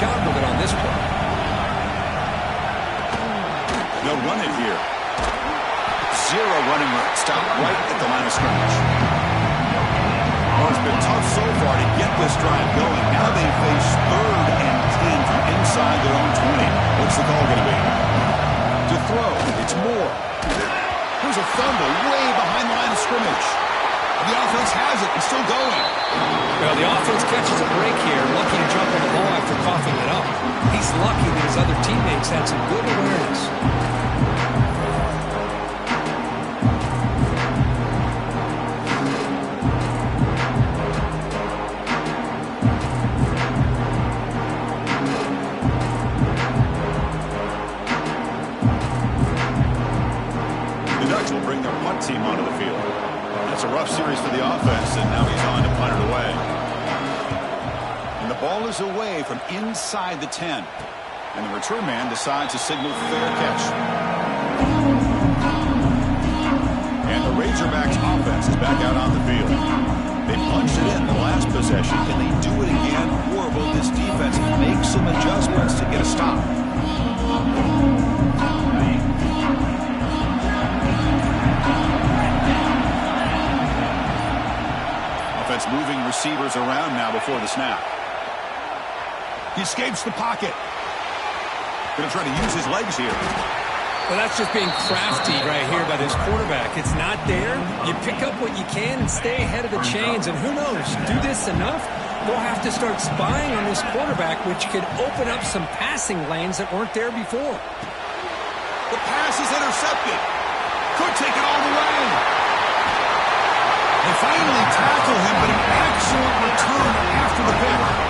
job with it on this play. They'll run it here. Zero running room. Stop right at the line of scrimmage. Well, it's been tough so far to get this drive going. Now they face 3rd and 10 from inside their own 20. What's the call going to be? To throw, it's Moore. Here's a fumble way behind the line of scrimmage. The offense has it. It's still going. Well, the offense catches a break here, lucky to jump on the ball after coughing it up. He's lucky that his other teammates had some good awareness. The Ducks will bring their punt team onto the field. That's a rough series for the offense, and now he's on to punt it away. And the ball is away from inside the 10. And the return man decides to signal fair catch. And the Razorbacks offense is back out on the field. They punched it in the last possession. Can they do it again? Or will this defense make some adjustments to get a stop? Offense moving receivers around now before the snap. He escapes the pocket. Going to try to use his legs here. Well, that's just being crafty right here by this quarterback. It's not there. You pick up what you can and stay ahead of the chains. And who knows, do this enough, they'll have to start spying on this quarterback, which could open up some passing lanes that weren't there before. The pass is intercepted. Could take it all the way. They finally tackle him, but an excellent return after the pick.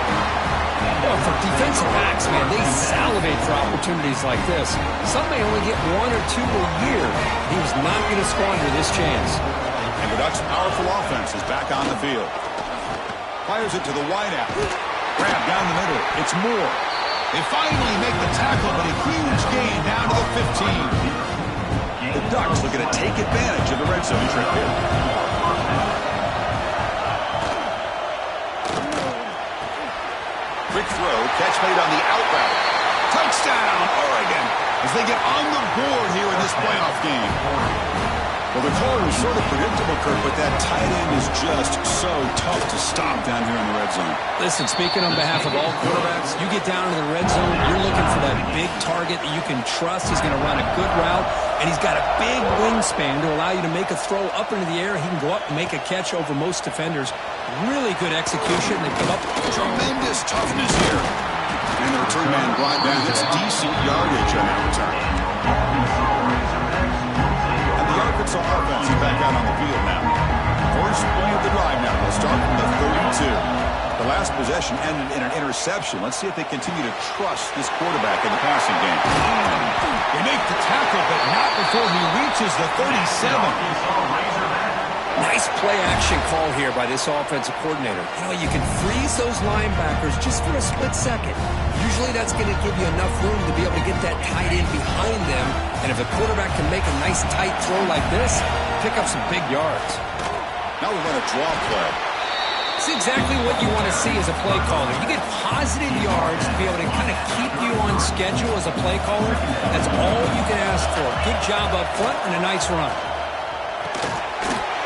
Well, for defensive backs, man, they salivate for opportunities like this. Some may only get 1 or 2 a year. He was not going to squander this chance. And the Ducks' powerful offense is back on the field. Fires it to the wideout. Grab down the middle. It's Moore. They finally make the tackle, but a huge gain down to the 15. The Ducks looking to take advantage of the red zone trip here. Quick throw, catch made on the out route. Touchdown, Oregon, as they get on the board here in this playoff game. Well, the call was sort of predictable, Kurt, but that tight end is just so tough to stop down here in the red zone. Listen, speaking on behalf of all quarterbacks, you get down into the red zone, you're looking for that big target that you can trust. He's going to run a good route, and he's got a big wingspan to allow you to make a throw up into the air. He can go up and make a catch over most defenders. Really good execution. They come up. Tremendous toughness here. And the return man brought down. It's decent yardage on that return. And the Arkansas offense is back out on the field now. First play of the drive now. They'll start from the 32. The last possession ended in an interception. Let's see if they continue to trust this quarterback in the passing game. They make the tackle, but not before he reaches the 37. Nice play-action call here by this offensive coordinator. You know, you can freeze those linebackers just for a split second. Usually that's going to give you enough room to be able to get that tight end behind them. And if a quarterback can make a nice tight throw like this, pick up some big yards. Now we run a draw play. It's exactly what you want to see as a play caller. You get positive yards to be able to kind of keep you on schedule as a play caller. That's all you can ask for. Good job up front and a nice run.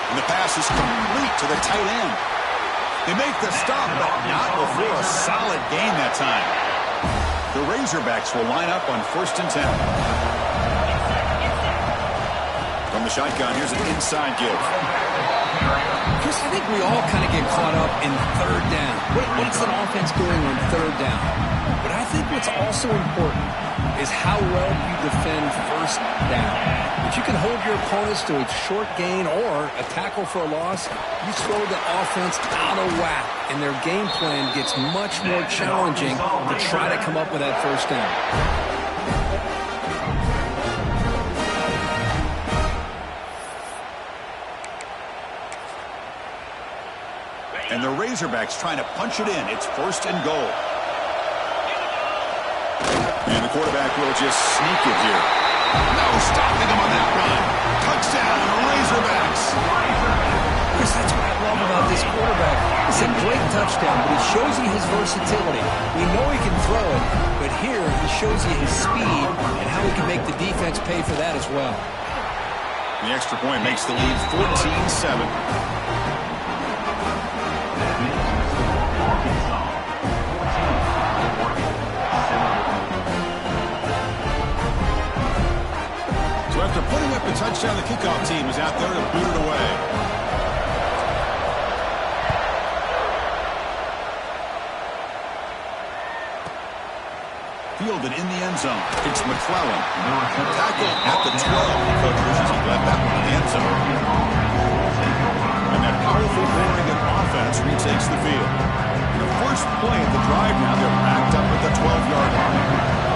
And the pass is complete to the tight end. They make the stop, but not before a solid gain that time. The Razorbacks will line up on 1st and 10. From the shotgun, here's an inside give. Chris, I think we all kind of get caught up in 3rd down. What's an offense doing on 3rd down? But I think what's also important is how well you defend 1st down. If you can hold your opponents to a short gain or a tackle for a loss, you throw the offense out of whack, and their game plan gets much more challenging to try to come up with that 1st down. And the Razorbacks trying to punch it in. It's 1st and goal. And the quarterback will just sneak it here. No stopping him on that run. Touchdown, Razorbacks. Chris, that's what I love about this quarterback. It's a great touchdown, but he shows you his versatility. We know he can throw it, but here he shows you his speed and how he can make the defense pay for that as well. The extra point makes the lead 14-7. So after putting up the touchdown, the kickoff team is out there to boot it away. Fielded in the end zone. It's McClellan. Tackled at the 12. Coach wishes he left that one in the end zone. And that powerful Oregon offense retakes the field. The first play of the drive now, they're backed up at the 12-yard line.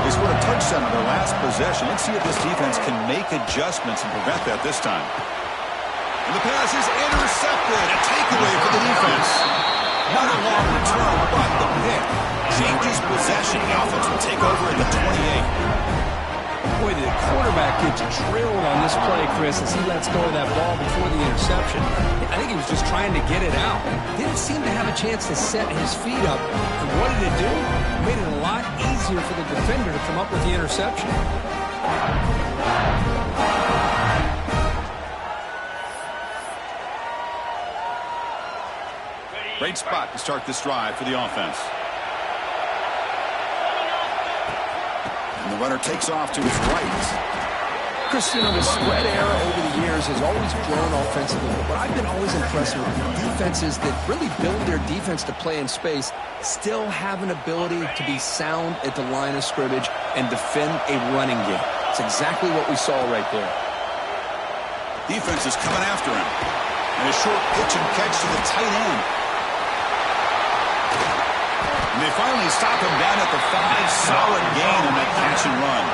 They scored a touchdown on their last possession. Let's see if this defense can make adjustments and prevent that this time. And the pass is intercepted. A takeaway for the defense. Not a long return, but the pick changes possession. The offense will take over at the 28. Boy, the quarterback gets drilled on this play, Chris, as he lets go of that ball before the interception. I think he was just trying to get it out. Didn't seem to have a chance to set his feet up. And what did it do? It made it a lot easier for the defender to come up with the interception. Great spot to start this drive for the offense. And the runner takes off to his right. Chris, you know, the spread era over the years has always grown offensively, but I've been always impressed with defenses that really build their defense to play in space, still have an ability to be sound at the line of scrimmage and defend a running game. It's exactly what we saw right there. Defense is coming after him. And a short pitch and catch to the tight end. And they finally stop him down at the 5. Solid gain on that catch and run.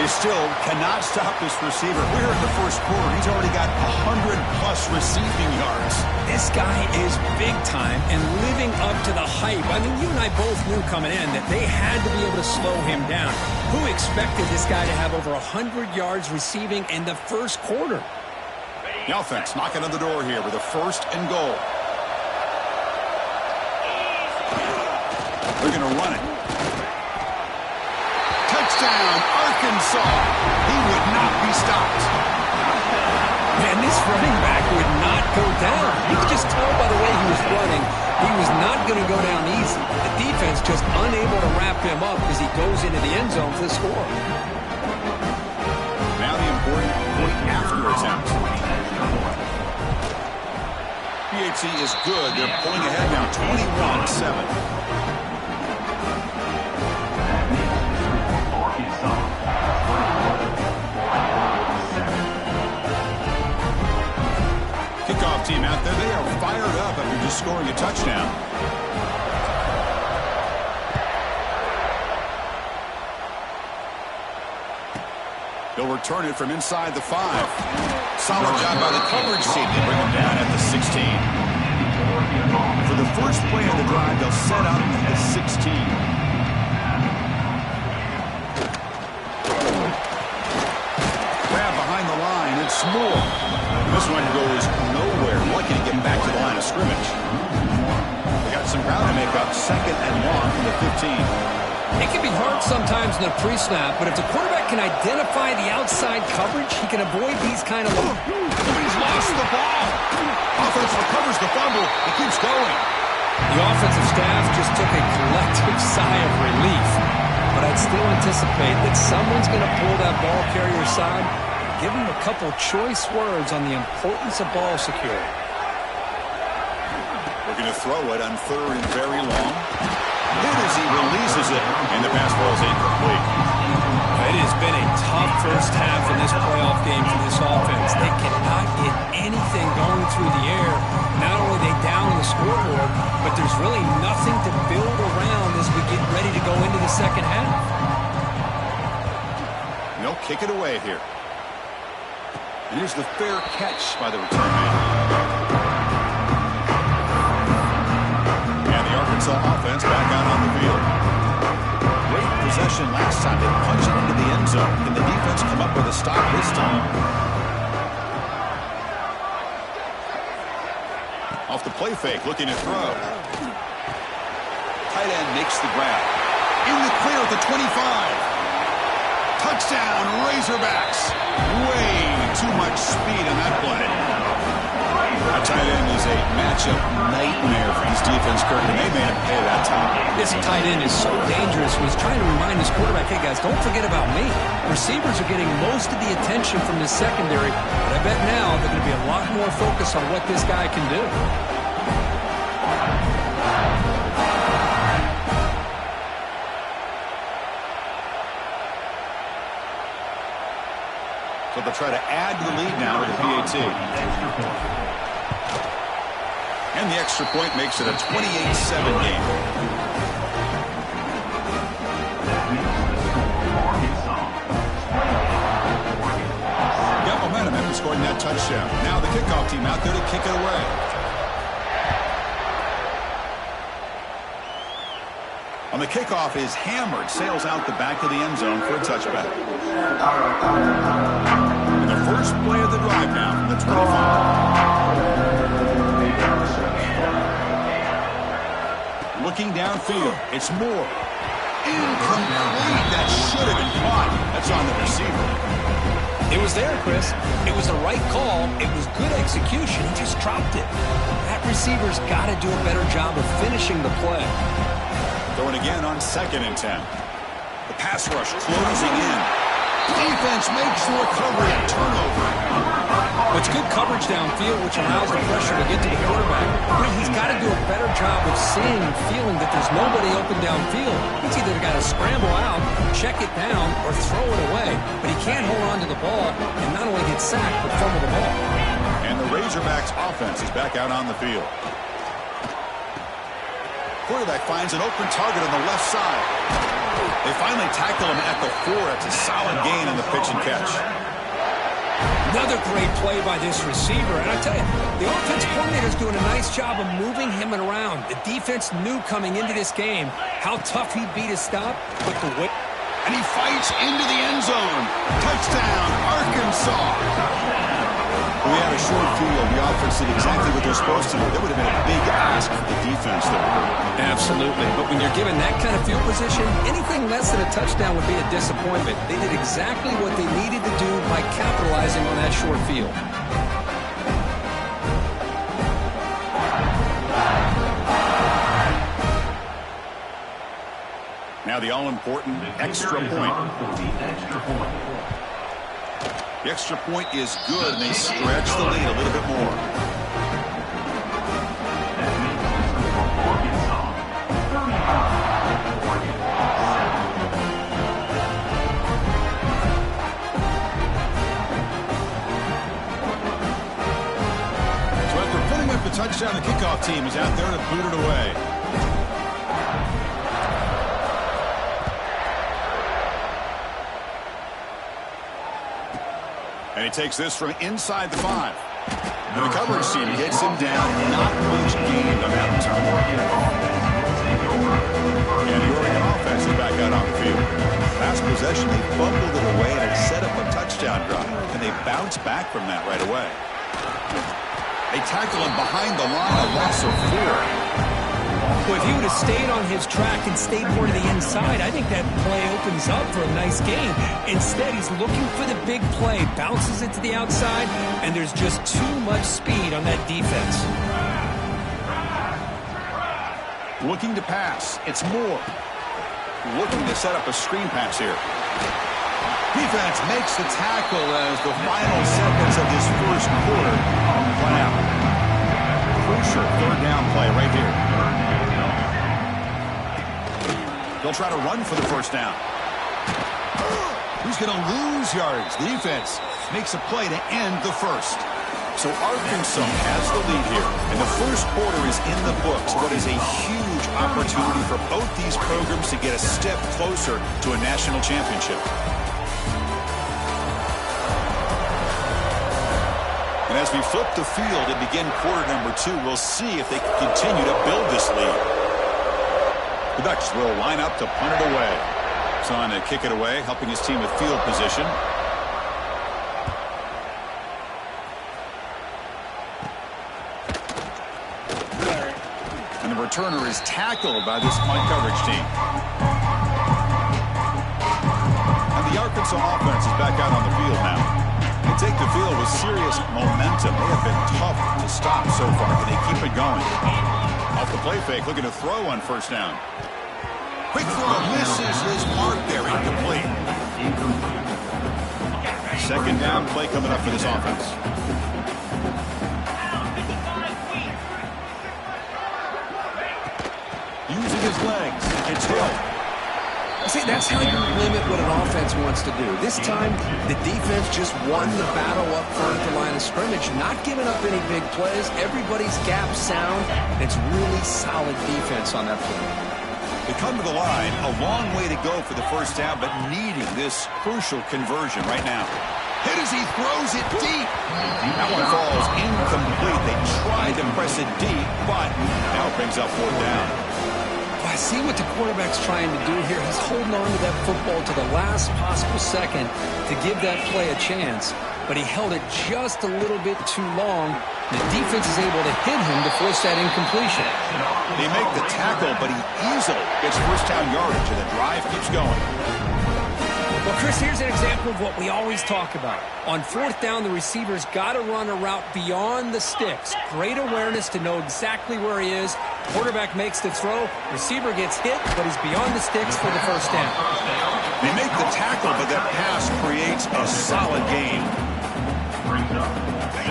They still cannot stop this receiver. We're in the first quarter. He's already got 100-plus receiving yards. This guy is big time and living up to the hype. I mean, you and I both knew coming in that they had to be able to slow him down. Who expected this guy to have over 100 yards receiving in the first quarter? The offense knocking on the door here with a 1st and goal. They're going to run it. Touchdown, Arkansas. He would not be stopped. Man, this running back would not go down. You could just tell by the way he was running, he was not going to go down easy. The defense just unable to wrap him up as he goes into the end zone for the score. Now the important point after attempt. PAT is good. They're pulling ahead now 21-7. Kickoff team out there. They are fired up after just scoring a touchdown. They'll return it from inside the 5. Solid job by the coverage team. They bring him down at the 16. For the first play of the drive, they'll set up at the 16. Grab behind the line. It's Moore. This one goes nowhere. Lucky to get back to the line of scrimmage. They got some ground to make up. 2nd and long from the 15. It can be hard sometimes in the pre-snap, but if the quarterback can identify the outside coverage, he can avoid these kind of... He's lost the ball. Offense recovers the fumble. It keeps going. The offensive staff just took a collective sigh of relief, but I'd still anticipate that someone's going to pull that ball carrier aside and give him a couple choice words on the importance of ball security. We're going to throw it on 3rd and very long. Hit as he releases it, and the pass ball is incomplete. It has been a tough first half in this playoff game for this offense. They cannot get anything going through the air. Not only are they down on the scoreboard, but there's really nothing to build around as we get ready to go into the second half. They'll kick it away here. And here's the fair catch by the return man. Arkansas offense back out on the field. Great possession last time. They punch it into the end zone. Can the defense come up with a stop this time? the play fake, looking to throw. Tight end makes the grab. In the clear at the 25. Touchdown, Razorbacks. Way too much speed in that play. A tight end is a matchup nightmare for his defense, Kirk, and they made him pay that time. This tight end is so dangerous. He's trying to remind his quarterback, hey, guys, don't forget about me. Receivers are getting most of the attention from this secondary, but I bet now they're going to be a lot more focused on what this guy can do. So they'll try to add to the lead now with the PAT. And the extra point makes it a 28-7 game. Got momentum after scoring that touchdown. Now the kickoff team out there to kick it away. On the kickoff is hammered, sails out the back of the end zone for a touchback. And the first play of the drive now from the 25. Looking downfield, it's Moore. Incomplete. That should have been caught. That's on the receiver. It was there, Chris. It was the right call. It was good execution. He just dropped it. That receiver's got to do a better job of finishing the play. Throwing again on 2nd and 10. The pass rush closing in. Defense makes the recovery and turnover. It's good coverage downfield, which allows the pressure to get to the quarterback. He's got to do a better job of seeing and feeling that there's nobody open downfield. He's either got to scramble out, check it down, or throw it away. But he can't hold on to the ball and not only get sacked, but fumble the ball. And the Razorbacks offense is back out on the field. Quarterback finds an open target on the left side. They finally tackle him at the 4. It's a solid gain on the pitch and catch. Another great play by this receiver. And I tell you, the offense coordinator's doing a nice job of moving him around. The defense knew coming into this game how tough he'd be to stop, but the way... And he fights into the end zone. Touchdown, Arkansas. We had a short field. The offense did exactly what they're supposed to do. That would have been a big ask for the defense there. Absolutely. But when you're given that kind of field position, anything less than a touchdown would be a disappointment. They did exactly what they needed to do by capitalizing on that short field. Now the all-important extra point. The extra point is good, and they stretch the lead a little bit more. So after putting up the touchdown, the kickoff team is out there to boot it away. And he takes this from inside the 5. And the coverage team hits him down. Not much gained on that return. And the Oregon offense is back out on the field. Last possession, they fumbled it away and it set up a touchdown drive. And they bounce back from that right away. They tackle him behind the line, a loss of 4. Well, if he would have stayed on his track and stayed more to the inside, I think that play opens up for a nice game. Instead, he's looking for the big play, bounces it to the outside, and there's just too much speed on that defense. Looking to pass. It's Moore. Looking to set up a screen pass here. Defense makes the tackle as the final seconds of this first quarter play out. Crucial 3rd down play right here. They'll try to run for the first down. Who's going to lose yards? The defense makes a play to end the first. So Arkansas has the lead here, and the first quarter is in the books. What is a huge opportunity for both these programs to get a step closer to a national championship. And as we flip the field and begin quarter number 2, we'll see if they can continue to build this lead. The Ducks will line up to punt it away. So on to kick it away, helping his team with field position. returner is tackled by this punt coverage team. And the Arkansas offense is back out on the field now. They take the field with serious momentum. They have been tough to stop so far, but they keep it going. Off the play fake, looking to throw on first down. Quick throw, misses his mark there, incomplete. Second down play coming up for this offense. Using his legs, it's Hill. See, that's how you limit what an offense wants to do. This time, the defense just won the battle up front at the line of scrimmage, not giving up any big plays. Everybody's gap sound. It's really solid defense on that play. They come to the line, a long way to go for the first down, but needing this crucial conversion right now. Hit as he throws it deep. That one falls incomplete. They tried to press it deep, but now it brings up fourth down. I see what the quarterback's trying to do here. He's holding on to that football to the last possible second to give that play a chance, but he held it just a little bit too long. The defense is able to hit him to force that incompletion. They make the tackle, but he easily gets first down yardage, and the drive keeps going. Well, Chris, here's an example of what we always talk about. On fourth down, the receiver's got to run a route beyond the sticks. Great awareness to know exactly where he is. Quarterback makes the throw. Receiver gets hit, but he's beyond the sticks for the first down. They make the tackle, but that pass creates a solid gain.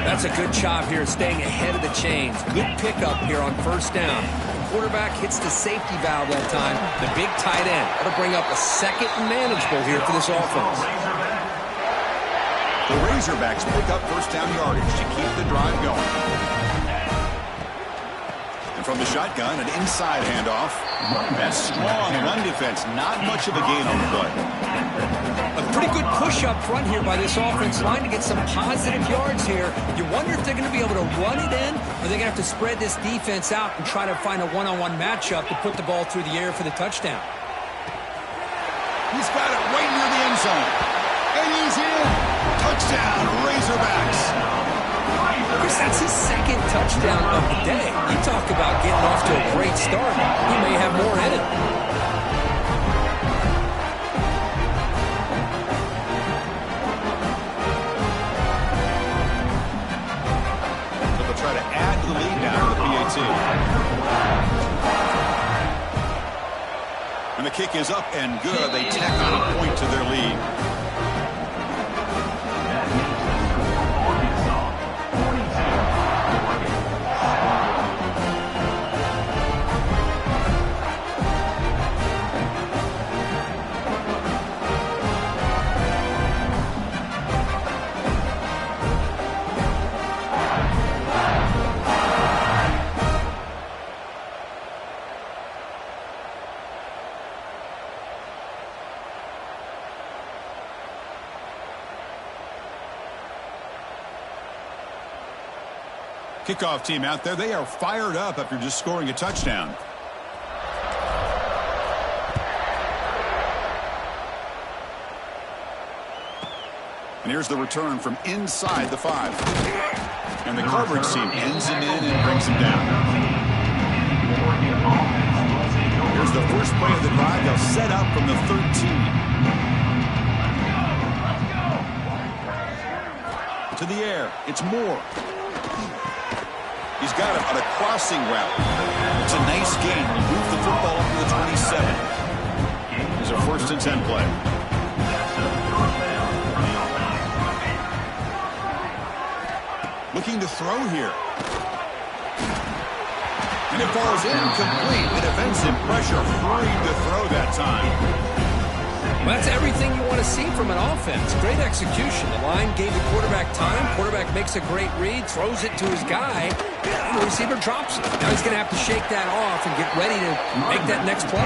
That's a good job here, staying ahead of the chains. Good pickup here on first down. Quarterback hits the safety valve that time. The big tight end. That'll bring up a second and manageable here for this offense. The Razorbacks pick up first down yardage to keep the drive going. And from the shotgun, an inside handoff. That strong run defense. Not much of a gain on the play. A pretty good push up front here by this offense line to get some positive yards here. You wonder if they're going to be able to run it in, or they're going to have to spread this defense out and try to find a one-on-one matchup to put the ball through the air for the touchdown. He's got it right near the end zone. And he's in. Touchdown, Razorbacks. Chris, that's his second touchdown of the day. You talk about getting off to a great start. He may have more in it. Try to add to the lead now to the PAT. And the kick is up and good. They tack on a point to their lead. Kickoff team out there. They are fired up after just scoring a touchdown. And here's the return from inside the 5. And the coverage team ends him in and brings him down. Here's the first play of the drive. They'll set up from the 13. To the air. It's Moore. He's got it on a crossing route. It's a nice gain. Move the football up to the 27. There's a 1st and 10 play. Looking to throw here. And it falls incomplete. It events him pressure. Free to throw that time. Well, that's everything you want to see from an offense. Great execution. The line gave the quarterback time. Quarterback makes a great read, throws it to his guy, and the receiver drops it. Now he's going to have to shake that off and get ready to make that next play.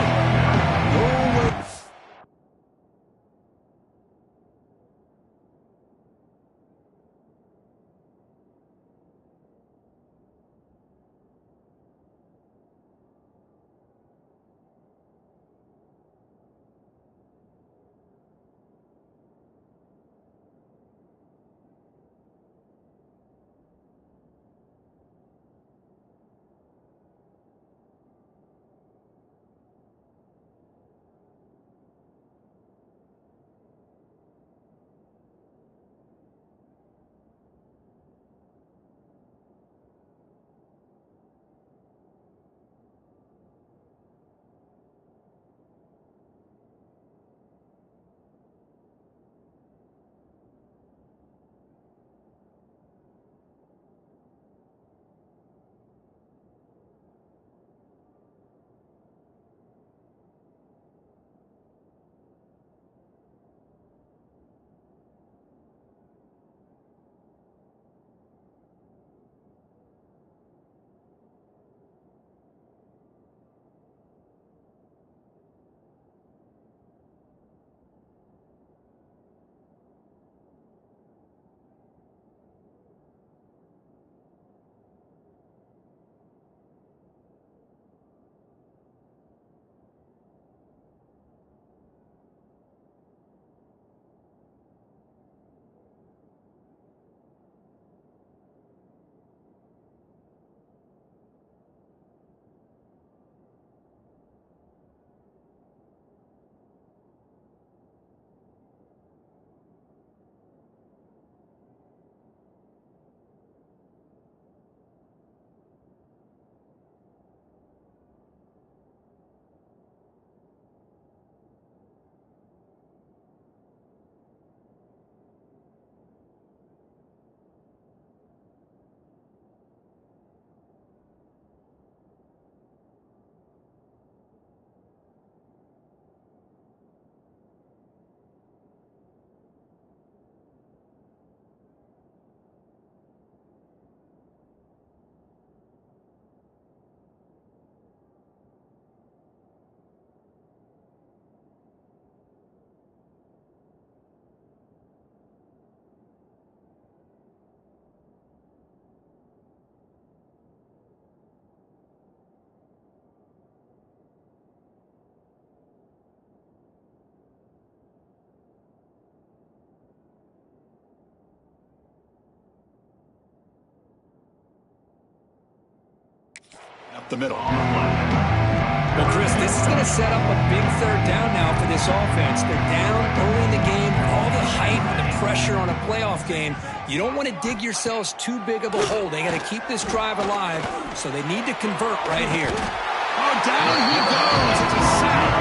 the middle. Well, Chris, this is going to set up a big third down now for this offense. They're down early in the game. All the hype and the pressure on a playoff game. You don't want to dig yourselves too big of a hole. They got to keep this drive alive, so they need to convert right here. Oh, down he goes. It's a sack.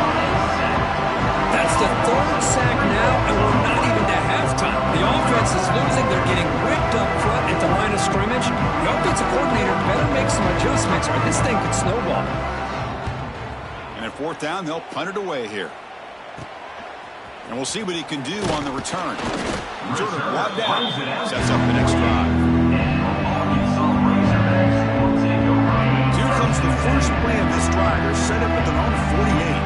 That's the third sack now, and we're not even to halftime. The offense is losing. They're getting whipped up front at the line of scrimmage. The offensive coordinator better make some adjustments, or this thing could snowball. And at fourth down, they'll punt it away here. And we'll see what he can do on the return. Sort of brought down. Sets up the next drive. Here comes the first play of this drive. They're set up at their own 48.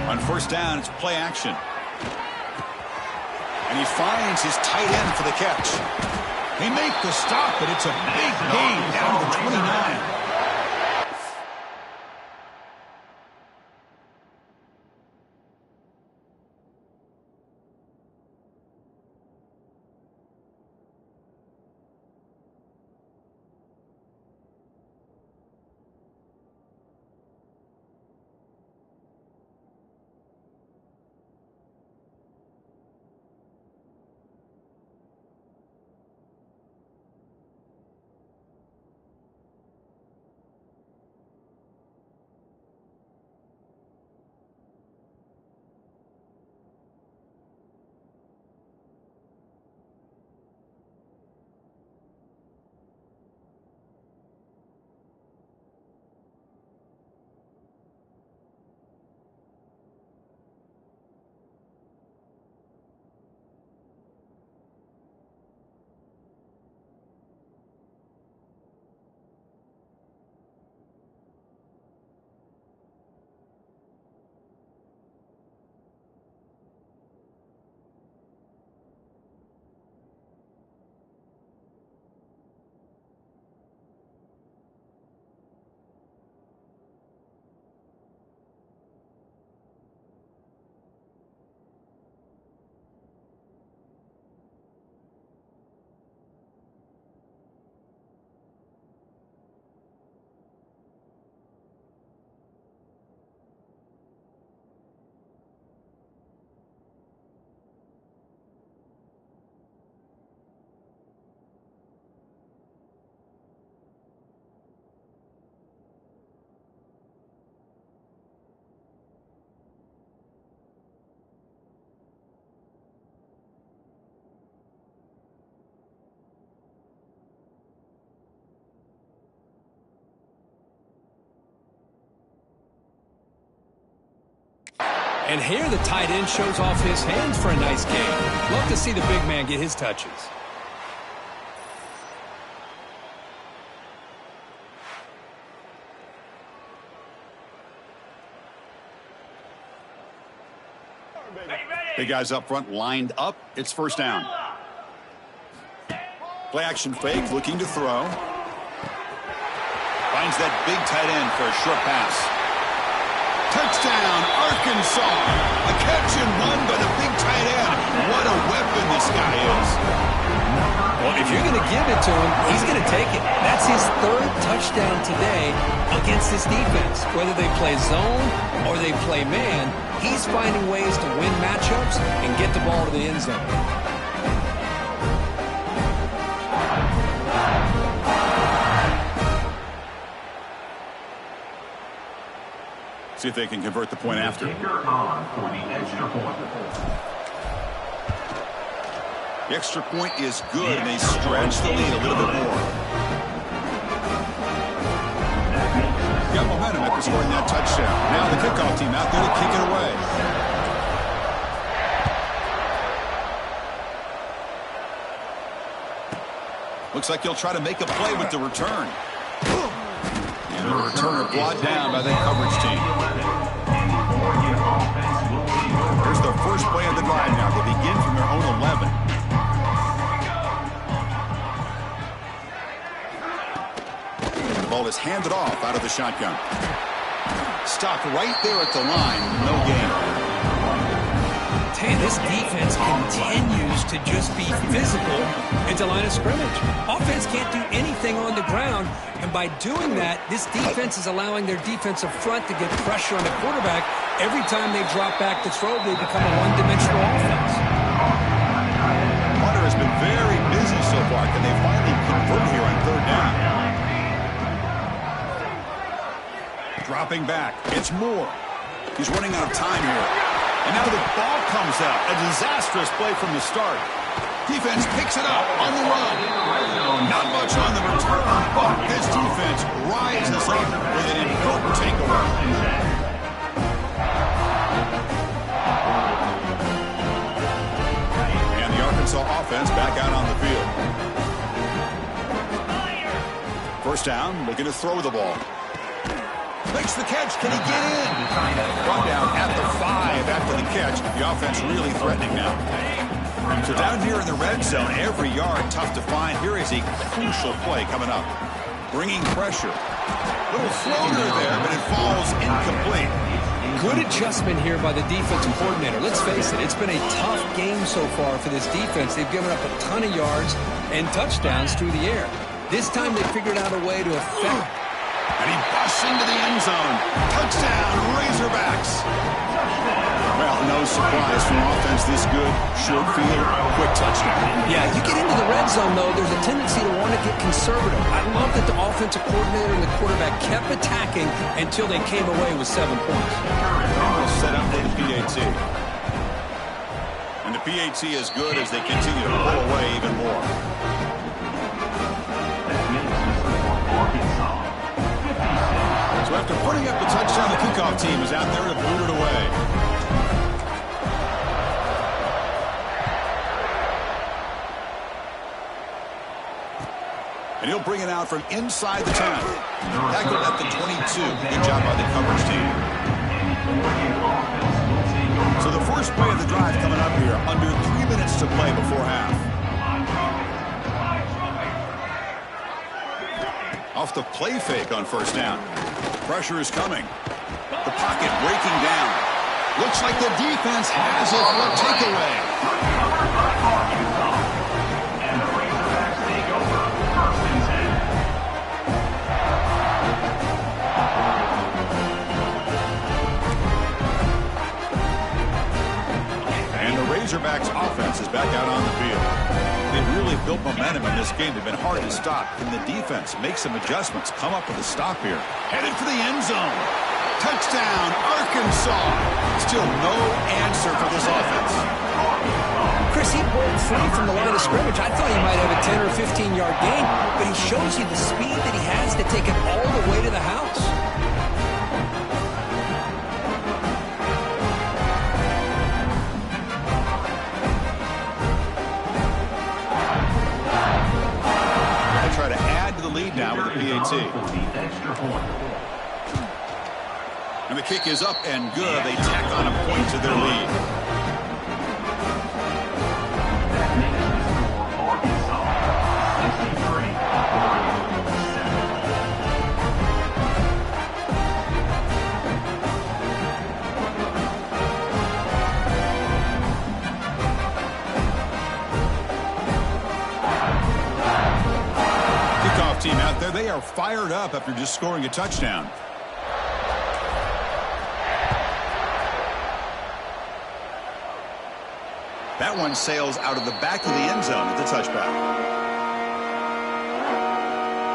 On first down, it's play action. And he finds his tight end for the catch. They make the stop, but it's a big gain down to the 29. And here the tight end shows off his hands for a nice game. Love to see the big man get his touches. Big guys up front lined up. It's first down. Play action fake, looking to throw. Finds that big tight end for a short pass. Touchdown, Arkansas. A catch and run by the big tight end. What a weapon this guy is. Well, if you're going to give it to him, he's going to take it. That's his third touchdown today against this defense. Whether they play zone or they play man, he's finding ways to win matchups and get the ball to the end zone. See if they can convert the point after. The extra point is good, and they stretch the lead a little bit more. Got momentum after scoring that touchdown. Now the kickoff team out there to kick it away. Looks like he'll try to make a play with the return. And the returner brought down by the coverage team. Here's the first play of the drive now. They begin from their own 11. The ball is handed off out of the shotgun. Stopped right there at the line. No gain. tell you, this defense continues to just be physical into line of scrimmage. Offense can't do anything on the ground, and by doing that, this defense is allowing their defensive front to get pressure on the quarterback. Every time they drop back to throw, they become a one-dimensional offense. Hunter has been very busy so far. Can they finally convert here on third down? Dropping back. It's Moore. He's running out of time here. And now the ball comes out. A disastrous play from the start. Defense picks it up on the run. Not much on the return, but this defense rises up with an important takeaway. And the Arkansas offense back out on the field. First down, looking to throw the ball. Makes the catch. Can he get in? Run down at the 5 after the catch. The offense really threatening now. So down here in the red zone, every yard tough to find. Here is a crucial play coming up. Bringing pressure. Little floater there, but it falls incomplete. Good adjustment here by the defensive coordinator. Let's face it, it's been a tough game so far for this defense. They've given up a ton of yards and touchdowns through the air. This time they figured out a way to affect. And he busts into the end zone. Touchdown, Razorbacks. Well, no surprise from offense this good. Short field, quick touchdown. Yeah, you get into the red zone, though, there's a tendency to want to get conservative. I love that the offensive coordinator and the quarterback kept attacking until they came away with 7 points. And we'll set up for the PAT. And the PAT is good as they continue to pull away even more. So after putting up the touchdown, the kickoff team is out there to boot it away. And he'll bring it out from inside the 10. Tackled at the 22. Good job by the coverage team. So the first play of the drive coming up here. Under 3 minutes to play before half. Off the play fake on first down. Pressure is coming. The pocket breaking down. Looks like the defense has it for a takeaway. And the Razorbacks take over 1st and 10. And the Razorbacks offense is back out on the field. They've really built momentum in this game. They've been hard to stop. Can the defense make some adjustments? Come up with a stop here. Headed for the end zone. Touchdown, Arkansas. Still no answer for this offense. Chris, he broke free from the line of scrimmage. I thought he might have a 10 or 15-yard gain, but he shows you the speed that he has to take it all the way to the house. Try to add to the lead now with the PAT. And the kick is up and good. They tack on a point to their lead. That makes the score Arkansas 63, Oregon 7. Team out there, they are fired up after just scoring a touchdown. That one sails out of the back of the end zone at the touchback.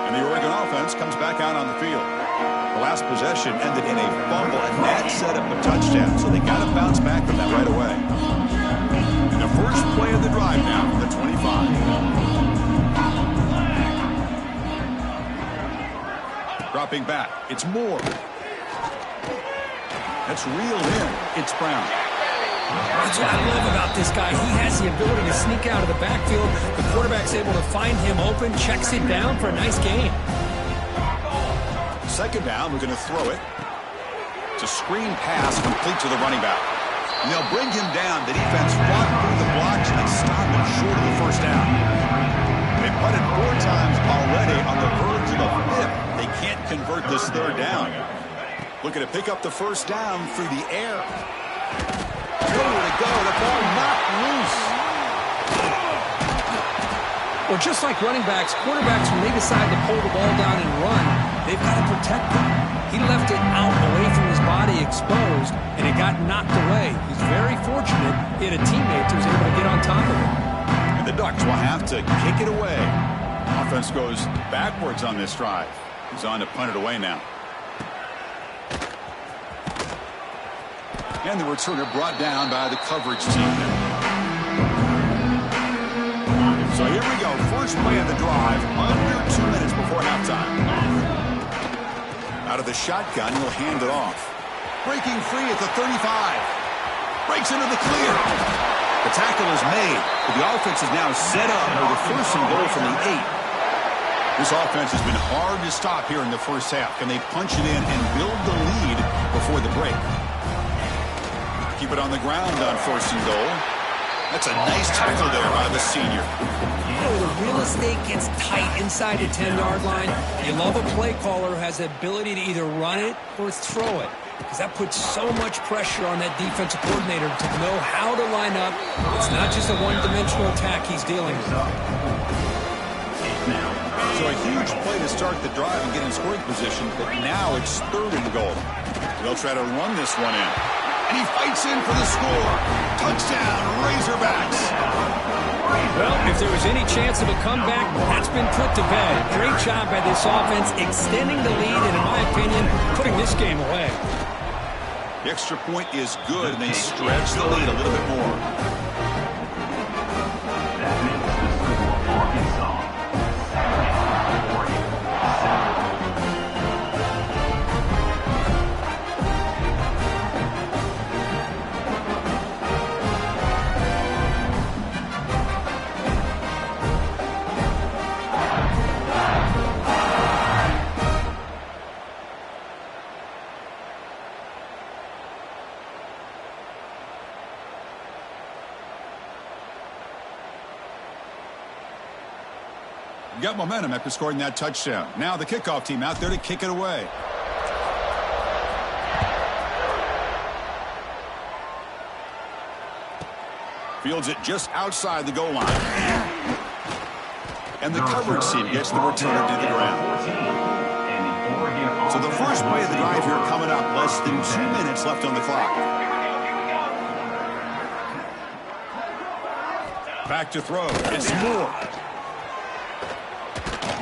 And the Oregon offense comes back out on the field. The last possession ended in a fumble, and that set up a touchdown, so they got to bounce back from that right away. And the first play of the drive now from the 25. Dropping back. It's Moore. That's reeled in. It's Brown. That's what I love about this guy. He has the ability to sneak out of the backfield. The quarterback's able to find him open, checks it down for a nice gain. Second down, we're going to throw it. It's a screen pass complete to the running back. And they'll bring him down. The defense fought through the blocks, and they stop him short of the first down. They punted 4 times already on the verge of the 5th. They can't convert this third down. Looking to pick up the first down through the air. nowhere to go. The ball knocked loose. Well, just like running backs, quarterbacks, when they decide to pull the ball down and run, they've got to protect it. He left it out away from his body exposed, and it got knocked away. He's very fortunate he had a teammate who was able to get on top of him. And the Ducks will have to kick it away. Offense goes backwards on this drive. He's on to punt it away now. And the returner brought down by the coverage team. So here we go. First play of the drive, under 2 minutes before halftime. Out of the shotgun, he'll hand it off. Breaking free at the 35. Breaks into the clear. The tackle is made, but the offense is now set up with a first and goal from the 8. This offense has been hard to stop here in the first half. Can they punch it in and build the lead before the break? Keep it on the ground on first and goal. That's a nice tackle there by the senior. You know, the real estate gets tight inside the 10-yard line. You love a play caller who has the ability to either run it or throw it, because that puts so much pressure on that defensive coordinator to know how to line up. It's not just a one-dimensional attack he's dealing with. So a huge play to start the drive and get in scoring position, but now it's third and goal. They'll try to run this one in. And he fights in for the score. Touchdown, Razorbacks. Well, if there was any chance of a comeback, that's been put to bed. Great job by this offense extending the lead and, in my opinion, putting this game away. The extra point is good, and they stretch the lead a little bit more. That makes the school of Arkansas. Got momentum after scoring that touchdown. Now the kickoff team out there to kick it away. Fields it just outside the goal line. And the coverage team gets the returner to the ground. So the first play of the drive here coming up. Less than 2 minutes left on the clock. Back to throw. It's Moore.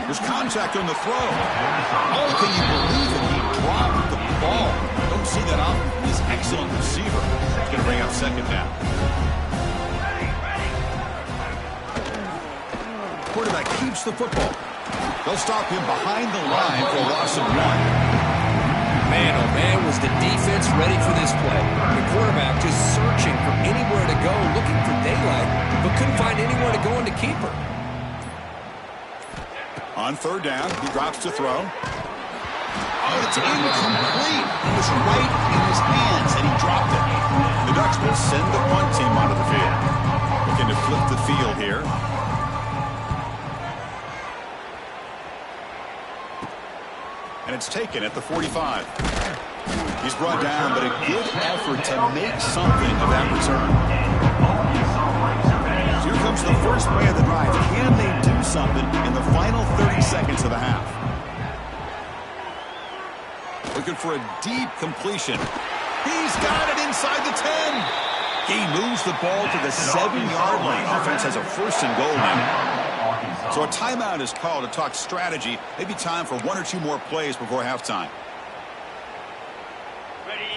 There's contact on the throw. Oh, can you believe it? He dropped the ball. Don't see that often from this excellent receiver. It's going to bring up second down. Quarterback keeps the football. They'll stop him behind the line for a loss of 1. Man, oh man, was the defense ready for this play. The quarterback just searching for anywhere to go, looking for daylight, but couldn't find anywhere to go in the keeper. On third down, he drops to throw. Oh, it's incomplete. It was right in his hands, and he dropped it. The Ducks will send the punt team onto the field. Looking to flip the field here. And it's taken at the 45. He's brought down, but a good effort to make something of that return. So here comes the first play of the drive. Can they do something in the final 30 seconds of the half? Looking for a deep completion. He's got it inside the 10. He moves the ball to the 7-yard line. Offense has a first and goal now. So a timeout is called to talk strategy. Maybe time for 1 or 2 more plays before halftime.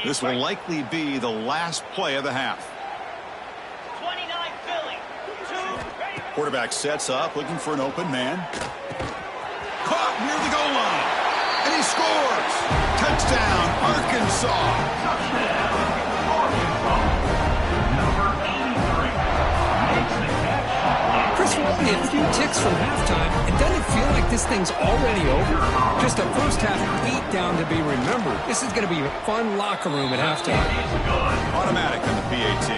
This will likely be the last play of the half. 29 Philly. 2. Quarterback sets up, looking for an open man. Caught near the goal line. And he scores. Touchdown, Arkansas. Touchdown, Arkansas. Number 83 makes the catch. Chris, we're only a few ticks from halftime. It doesn't feel like this thing's already over. Just a first half beatdown to be remembered. This is going to be a fun locker room at halftime. Automatic on the PAT.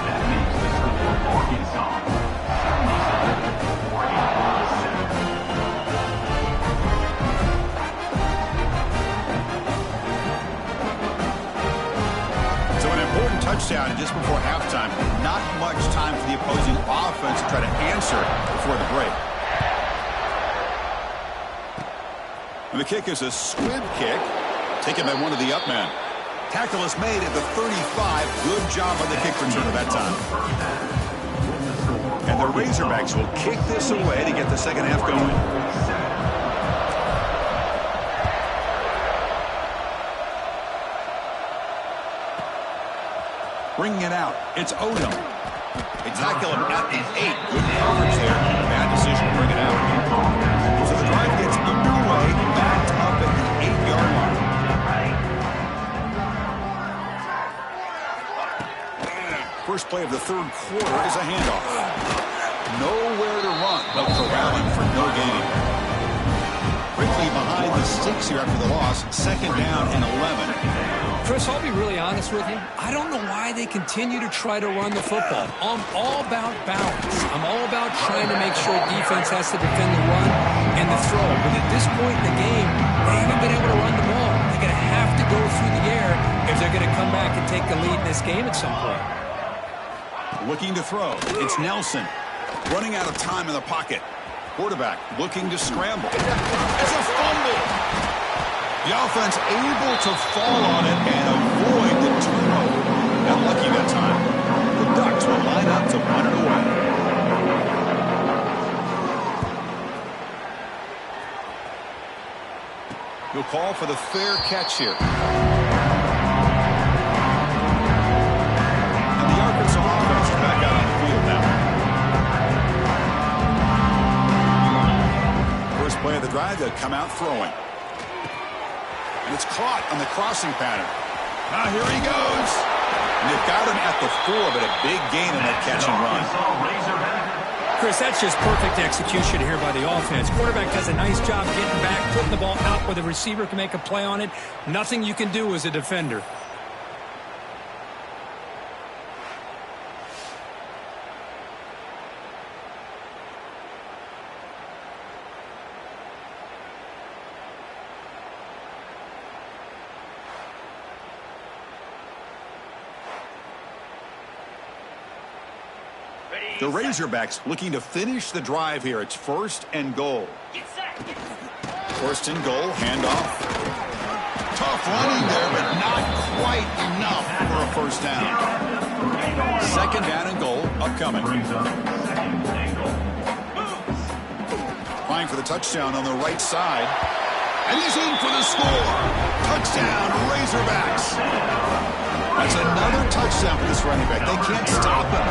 That makes the score Arkansas 77-47. So an important touchdown just before halftime. Not much time for the opposing offense to try to answer before the break. And the kick is a squib kick, taken by one of the up men. Tackle is made at the 35. Good job on the kick return at that time. And the Razorbacks will kick this away to get the second half going. Bringing it out, it's Odom. They tackle him at the 8. Good coverage there. Bad decision to bring it out. So the drive gets underway, backed up at the 8-yard line. First play of the third quarter is a handoff. Nowhere to run, but corralling for no gain. Quickly behind the sticks here after the loss. Second down and 11. Chris, I'll be really honest with you. I don't know why they continue to try to run the football. I'm all about balance. I'm all about trying to make sure defense has to defend the run and the throw. But at this point in the game, they haven't been able to run the ball. They're going to have to go through the air if they're going to come back and take the lead in this game at some point. Looking to throw. It's Nelson. Running out of time in the pocket. Quarterback looking to scramble. It's a fumble. The offense able to fall on it and avoid the turnover. Not lucky that time. The Ducks will line up to run it away. He'll call for the fair catch here. And the Arkansas offense is back out on the field now. First play of the drive, they'll come out throwing. And it's caught on the crossing pattern. Now here he goes. And they've got him at the 4, but a big gain in that catch and run. Chris, that's just perfect execution here by the offense. Quarterback does a nice job getting back, putting the ball out where the receiver can make a play on it. Nothing you can do as a defender. The Razorbacks looking to finish the drive here. It's first and goal. First and goal, handoff. Tough running there, but not quite enough for a first down. Second down and goal, upcoming. Trying for the touchdown on the right side. And he's in for the score. Touchdown, Razorbacks. That's another touchdown for this running back. They can't stop him.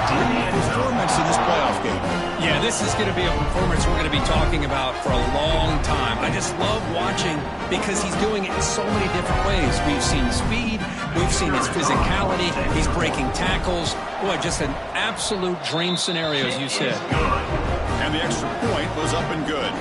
Great performance in this playoff game. Yeah, this is going to be a performance we're going to be talking about for a long time. I just love watching because he's doing it in so many different ways. We've seen speed. We've seen his physicality. He's breaking tackles. Boy, just an absolute dream scenario, as you said. And the extra point was up and good.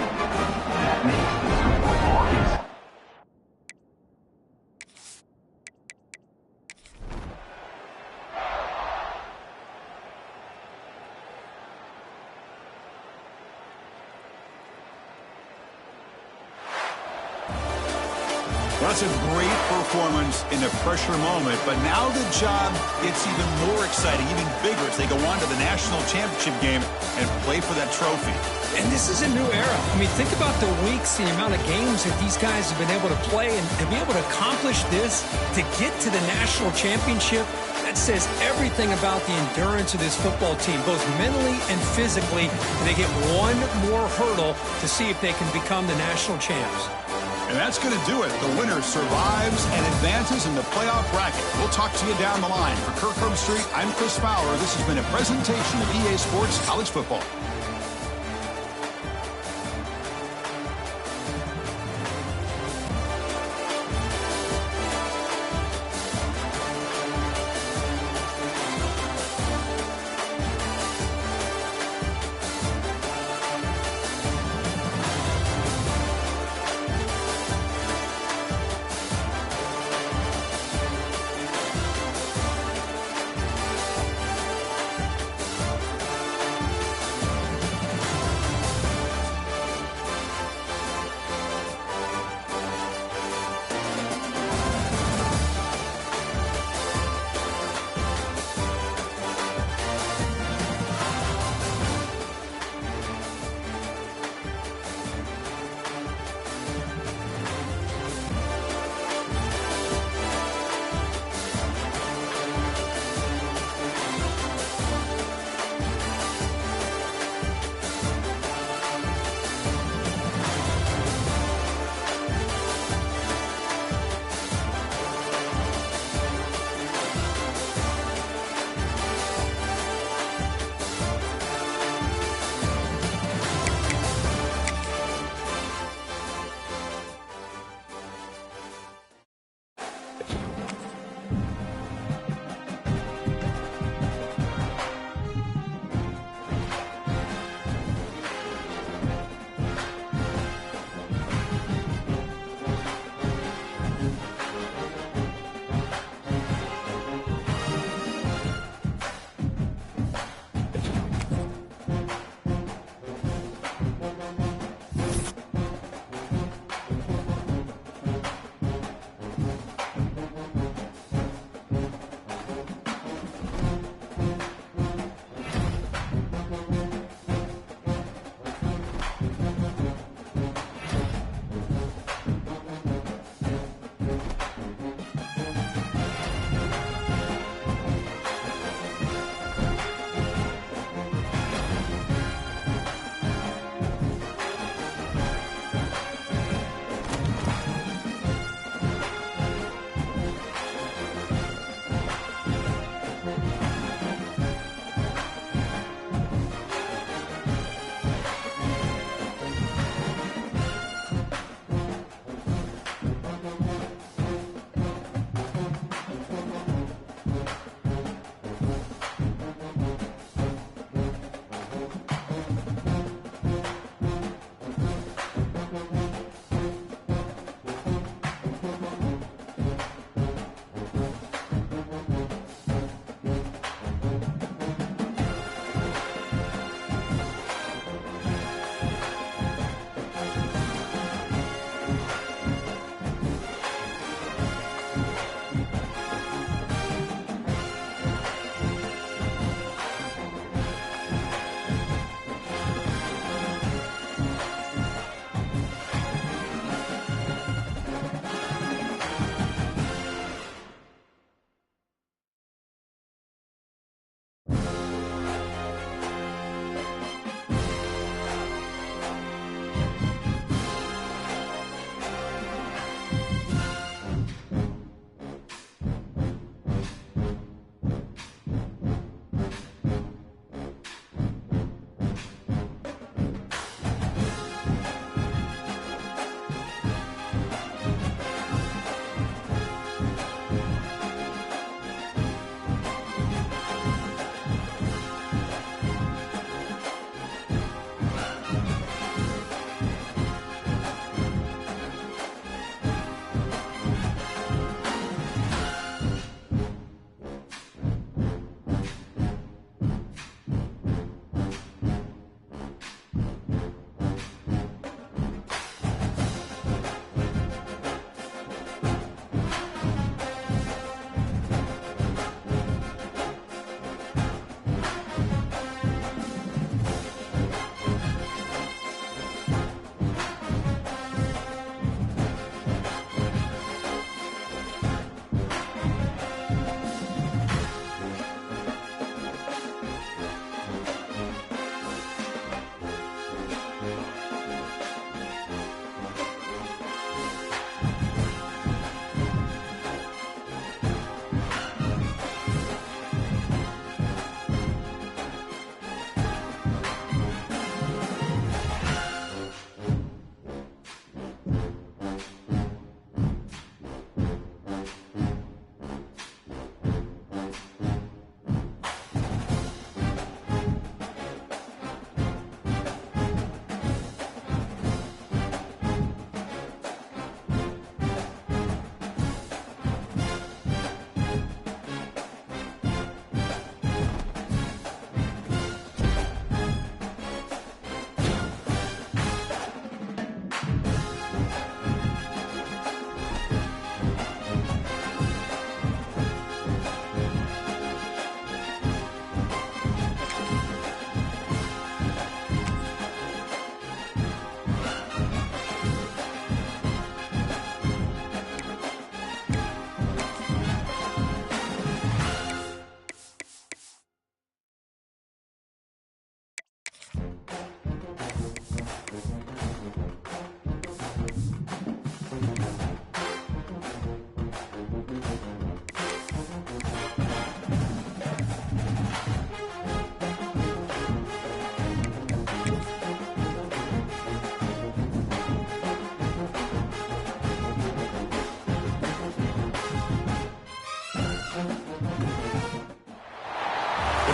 That's a great performance in a pressure moment, but now the job gets even more exciting, even bigger as they go on to the national championship game and play for that trophy. And this is a new era. I mean, think about the weeks, the amount of games that these guys have been able to play and to be able to accomplish this, to get to the national championship. That says everything about the endurance of this football team, both mentally and physically. They get one more hurdle to see if they can become the national champs. And that's going to do it. The winner survives and advances in the playoff bracket. We'll talk to you down the line. For Kirk Herbstreit, I'm Chris Fowler. This has been a presentation of EA Sports College Football.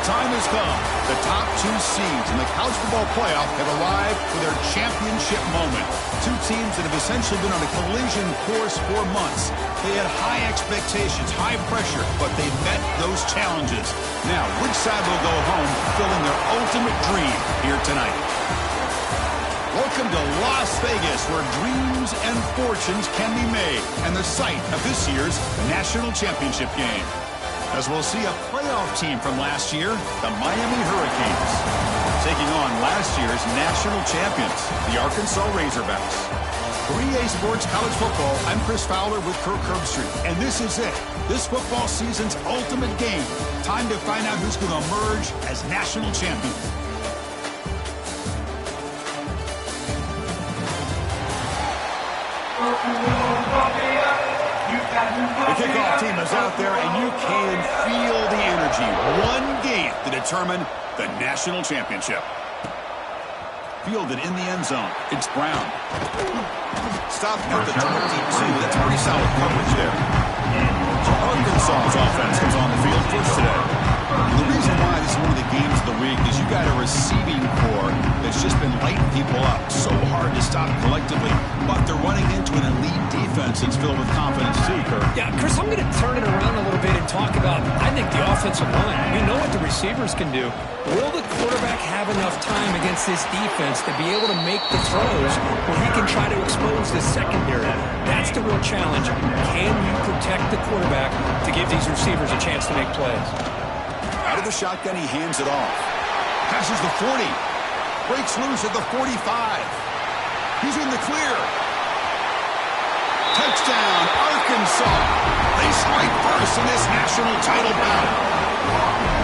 time has come. The top two seeds in the college football playoff have arrived for their championship moment. Two teams that have essentially been on a collision course for months. They had high expectations, high pressure, but they met those challenges. Now, which side will go home fulfilling their ultimate dream here tonight? Welcome to Las Vegas, where dreams and fortunes can be made, and the site of this year's national championship game. As we'll see a playoff team from last year, the Miami Hurricanes, taking on last year's national champions, the Arkansas Razorbacks. For EA Sports College Football, I'm Chris Fowler with Kirk Herbstreit, and this is it. This football season's ultimate game. Time to find out who's going to emerge as national champion. The kickoff team is out there, and you can feel the energy. One game to determine the national championship. Fielded in the end zone. It's Brown. Stopped at the 22. That's pretty solid coverage there. Arkansas's offense comes on the field first today. And the reason why this is one of the games of the week is you got a receiving core that's just been lighting people up. So hard to stop collectively, but they're running into an elite defense that's filled with confidence too, Kirk. Yeah, Chris, I'm going to turn it around a little bit and talk about, I think, the offensive line. We know what the receivers can do. Will the quarterback have enough time against this defense to be able to make the throws where he can try to expose the secondary? That's the real challenge. Can you protect the quarterback to give these receivers a chance to make plays? Out of the shotgun, he hands it off. Passes the 40. Breaks loose at the 45. He's in the clear. Touchdown, Arkansas. They strike first in this national title bout.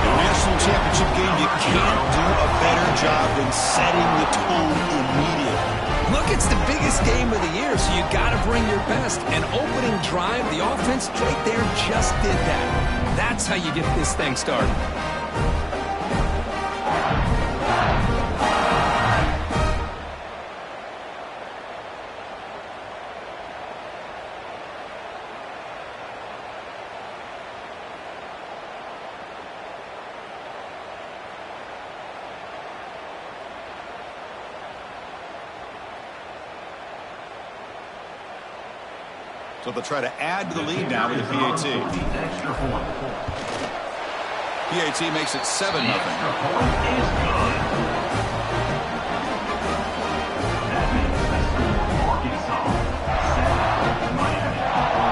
In a national championship game, you can't do a better job than setting the tone immediately. Look, it's the biggest game of the year, so you got to bring your best. An opening drive, the offense right there just did that. That's how you get this thing started. So they'll try to add to the lead now with the PAT. PAT makes it 7-0.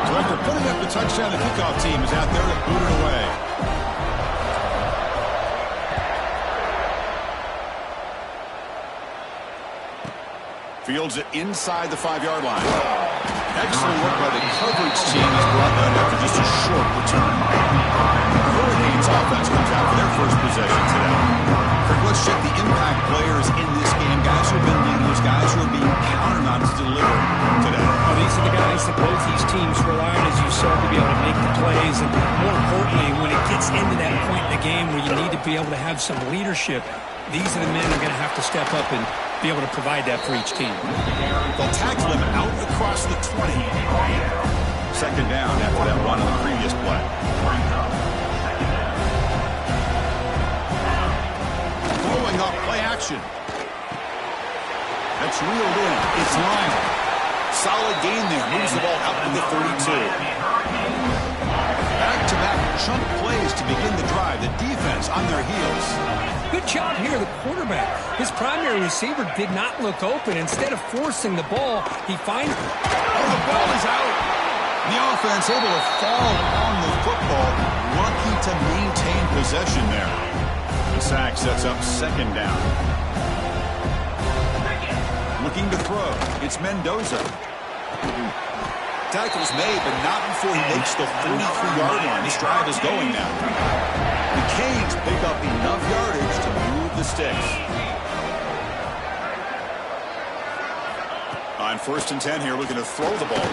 So after putting up the touchdown, the kickoff team is out there to boot it away. Fields it inside the 5-yard line. Excellent work by the coverage team as brought down after just a short return. Hurricanes offense comes out for their first possession today. Kirk, let's check the impact players in this game. Guys who have been leaders, guys who are being counted on to deliver today. Well, these are the guys that both these teams rely on, as you said, to be able to make the plays. And more importantly, when it gets into that point in the game where you need to be able to have some leadership, these are the men who are going to have to step up and be able to provide that for each team. They'll tackle him out across the 20. Second down after that run on the previous play. Throwing up play action. That's reeled in. It's line. Solid gain there. Moves the ball out to the 32. Back-to-back chunk plays to begin the drive. The defense on their heels. Good job here, the quarterback. His primary receiver did not look open. Instead of forcing the ball, he finds... Oh, the ball is out. The offense able to fall on the football. Lucky to maintain possession there. The sack sets up second down. Looking to throw. It's Mendoza. Tackle's made, but not before he makes the 43-yard line. This drive is going now. The Canes pick up enough yardage to move the sticks. On 1st and 10 here, looking to throw the ball.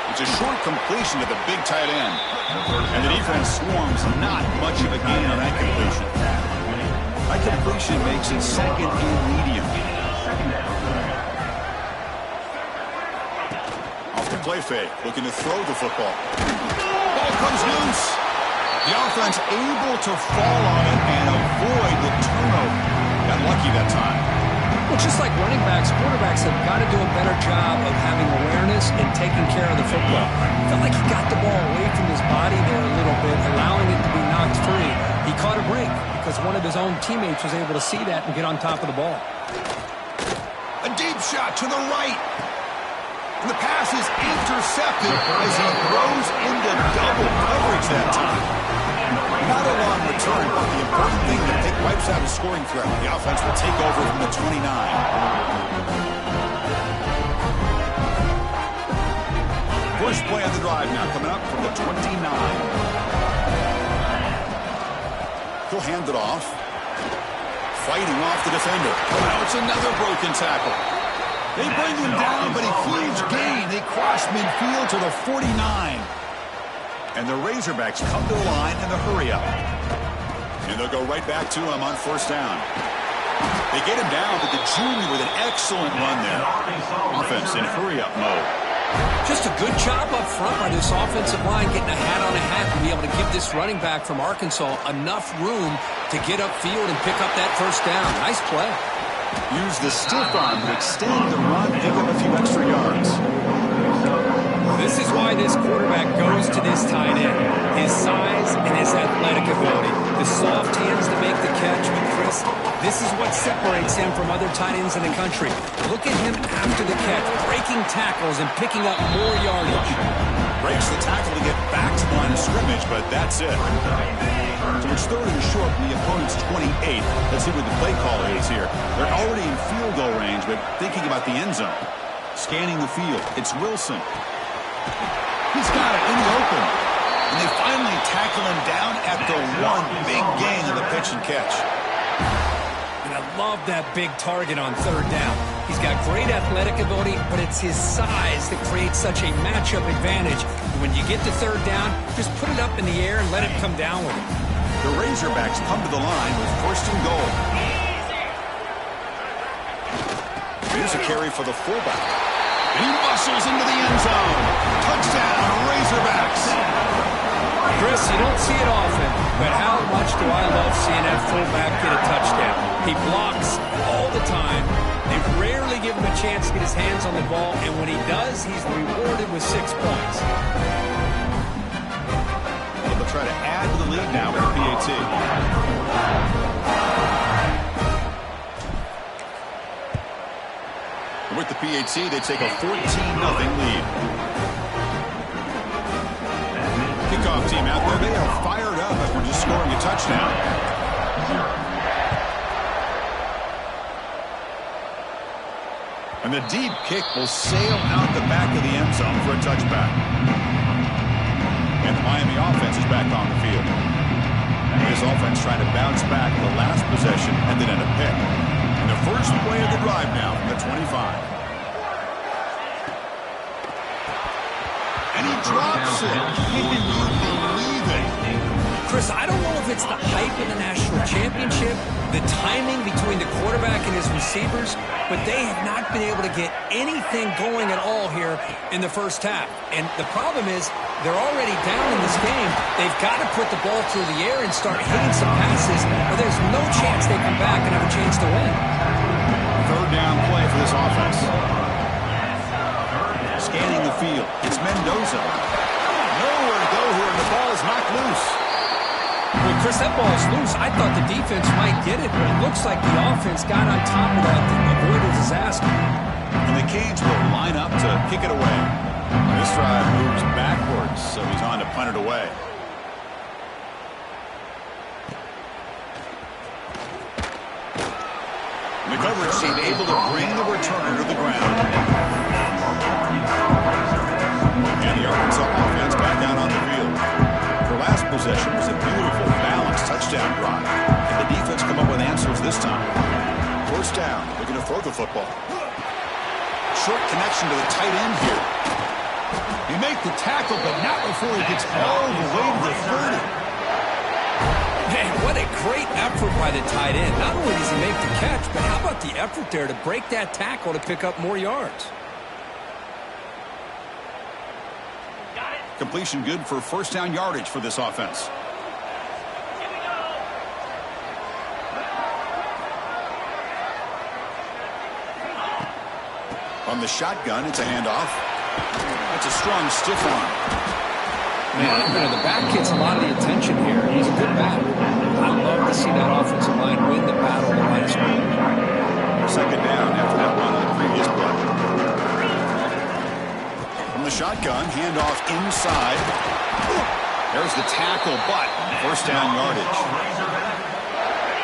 It's a short completion to the big tight end. And the defense swarms not much of a gain on that completion. That completion makes it second and medium. Off the play fake, looking to throw the football. Ball comes loose. The offense able to fall on it and avoid the turnover. Got lucky that time. Well, just like running backs, quarterbacks have got to do a better job of having awareness and taking care of the football. Felt like he got the ball away from his body there a little bit, allowing it to be knocked free. He caught a break because one of his own teammates was able to see that and get on top of the ball. A deep shot to the right. And the pass is intercepted as he throws into double coverage that time. Not a long return, but the important thing that they wipes out a scoring threat. The offense will take over from the 29. First play of the drive now coming up from the 29. He'll hand it off. Fighting off the defender. Now it's another broken tackle. They bring him down, but a huge gain. They cross midfield to the 49. And the Razorbacks come to the line in the hurry-up. And they'll go right back to him on 1st down. They get him down, but the junior with an excellent run there. Offense in hurry-up mode. Just a good job up front by this offensive line, getting a hat on a hat to be able to give this running back from Arkansas enough room to get upfield and pick up that 1st down. Nice play. Use the stiff arm to extend the run, pick up a few extra yards. This is why this quarterback goes to this tight end. this is what separates him from other tight ends in the country. Look at him after the catch, breaking tackles and picking up more yardage. Breaks the tackle to get back to the line of scrimmage, but that's it. So it's third and short from the opponent's 28. Let's see what the play call is here. They're already in field goal range, but thinking about the end zone. Scanning the field, it's Wilson. He's got it in the open. And they finally tackle him down at the one. Big gain on the pitch and catch. And I love that big target on third down. He's got great athletic ability, but it's his size that creates such a matchup advantage. When you get to third down, just put it up in the air and let it come down with it. The Razorbacks come to the line with first and goal. Here's a carry for the fullback. He muscles into the end zone. Touchdown, Razorbacks. Chris, you don't see it often, but how much do I love seeing that fullback get a touchdown? He blocks all the time. They rarely give him a chance to get his hands on the ball, and when he does, he's rewarded with 6 points. Well, they'll try to add to the lead now with the PAT. With the PAT, they take a 14-0 lead. Kickoff team out there. They are fired up after just scoring a touchdown. And the deep kick will sail out the back of the end zone for a touchback. And the Miami offense is back on the field. This offense trying to bounce back. The last possession ended in a pick. And the first play of the drive now from the 25. And he drops it. Can you believe it? Chris, I don't know if it's the hype of the national championship, the timing between the quarterback and his receivers, but they have not been able to get anything going at all here in the first half. And the problem is they're already down in this game. They've got to put the ball through the air and start hitting some passes, or there's no chance they come back and have a chance to win. Third down play for this offense. Scanning the field. It's Mendoza. Nowhere to go here, and the ball is knocked loose. Well, Chris, that ball is loose. I thought the defense might get it, but it looks like the offense got on top of that to avoid a disaster. And the Canes will line up to kick it away. This drive moves backwards, so he's on to punt it away. And the coverage team able to bring the returner to the ground. And the Arkansas offense back out on the field. Their last possession was a beautiful, balanced touchdown drive. And the defense come up with answers this time. First down, looking to throw the football. Short connection to the tight end here. He make the tackle, but not before he gets all the way to the 30. Man, what a great effort by the tight end. Not only does he make the catch, but how about the effort there to break that tackle to pick up more yards? Completion good for first down yardage for this offense. Here we go. On the shotgun, it's a handoff. That's a strong stiff arm. Man, the back gets a lot of the attention here. He's a good back. I'd love to see that offensive line win the battle of the line of scrimmage. Second down after that run on the previous play. From the shotgun, handoff inside. There's the tackle, but first down yardage.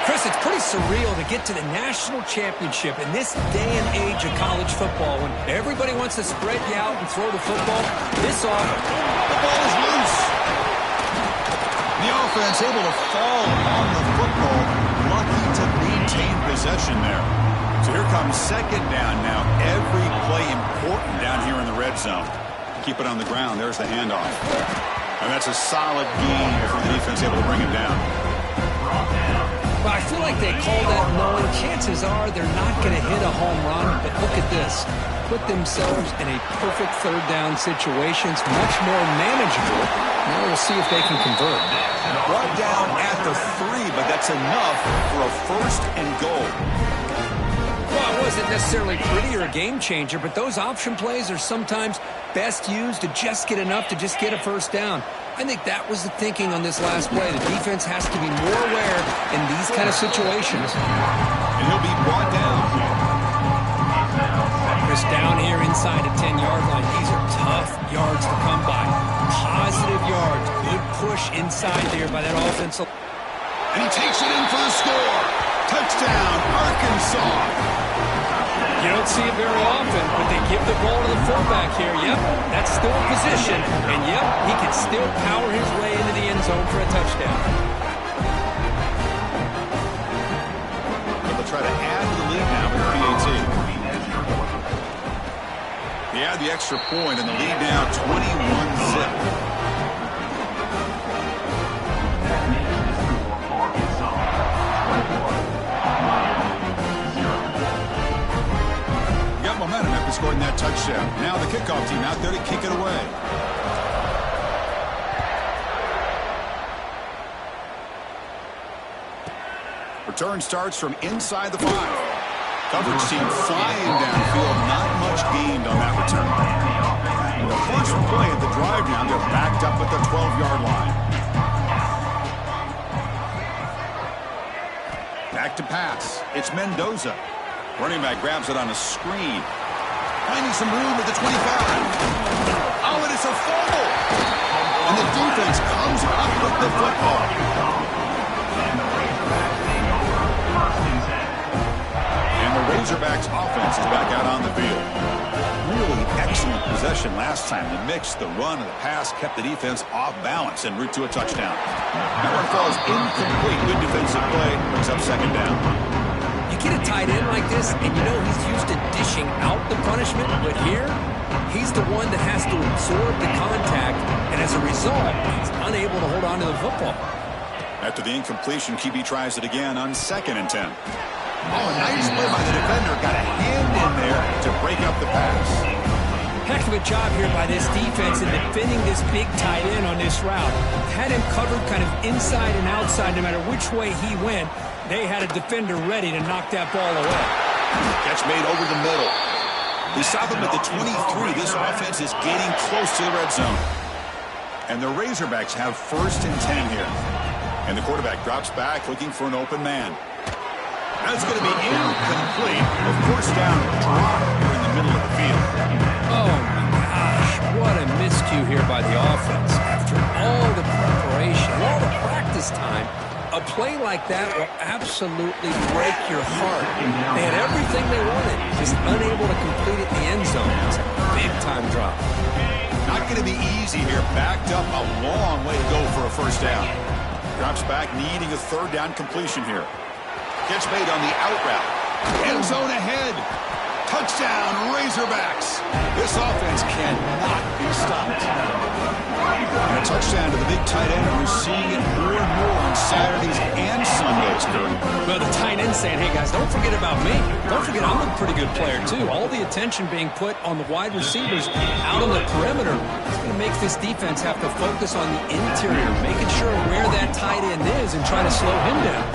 Chris, it's pretty surreal to get to the national championship in this day and age of college football when everybody wants to spread you out and throw the football. This off, The ball is loose. The offense able to fall on the football, lucky to maintain possession there. So here comes second down now. Every play important down here in the red zone. Keep it on the ground. There's the handoff. And that's a solid gain for the defense able to bring it down. But I feel like they call that knowing chances are they're not going to hit a home run. But look at this. Put themselves in a perfect third down situation. It's much more manageable. Now we'll see if they can convert. Brought down at the 3, but that's enough for a first and goal. Well, it wasn't necessarily pretty or a game changer, but those option plays are sometimes best used to just get enough to just get a first down. I think that was the thinking on this last play. The defense has to be more aware in these kind of situations. And he'll be brought down. Chris, down here inside the 10-yard line. These are tough yards to come by. Positive yards. Good push inside there by that offensive. And he takes it in for the score. Touchdown, Arkansas. You don't see it very often, but they give the ball to the fullback here. Yep, that's still a position. And, yep, he can still power his way into the end zone for a touchdown. They'll try to add to the lead now with PAT. They add the extra point, and the lead now 21-zip. Momentum after scoring that touchdown. Now the kickoff team out there to kick it away. Return starts from inside the 5. Coverage team flying downfield. Not much gained on that return. The first play of the drive now, they're backed up at the 12-yard line. Back to pass. It's Mendoza. Running back grabs it on a screen. Finding some room at the 25. Oh, and it's a fumble. And the defense comes up with the football. And the Razorbacks offense is back out on the field. Really excellent possession last time. The mix, the run, and the pass kept the defense off balance en route to a touchdown. That one falls incomplete. Good defensive play. Brings up second down. You get a tight end like this, and you know he's used to dishing out the punishment, but here, he's the one that has to absorb the contact, and as a result, he's unable to hold on to the football. After the incompletion, QB tries it again on 2nd and 10. Oh, a nice play by the defender. Got a hand in there to break up the pass. Heck of a job here by this defense in defending this big tight end on this route. Had him covered kind of inside and outside no matter which way he went. They had a defender ready to knock that ball away. Catch made over the middle. They stop him at the 23. This offense is getting close to the red zone. And the Razorbacks have 1st and 10 here. And the quarterback drops back looking for an open man. That's going to be incomplete. Of course, down drop here in the middle of the field. Oh, my gosh. What a miscue here by the offense. After all the preparation, all the practice time, a play like that will absolutely break your heart. They had everything they wanted, just unable to complete it in the end zone. It's a big-time drop. Not going to be easy here. Backed up a long way to go for a first down. Drops back, needing a 3rd down completion here. Gets made on the out route. End zone ahead. Touchdown, Razorbacks. This offense cannot be stopped. And a touchdown to the big tight end. We're seeing it more and more on Saturdays and Sundays, Kurt. Well, the tight end saying, hey, guys, don't forget about me. Don't forget I'm a pretty good player, too. All the attention being put on the wide receivers out on the perimeter. It's going to make this defense have to focus on the interior, making sure where that tight end is and try to slow him down.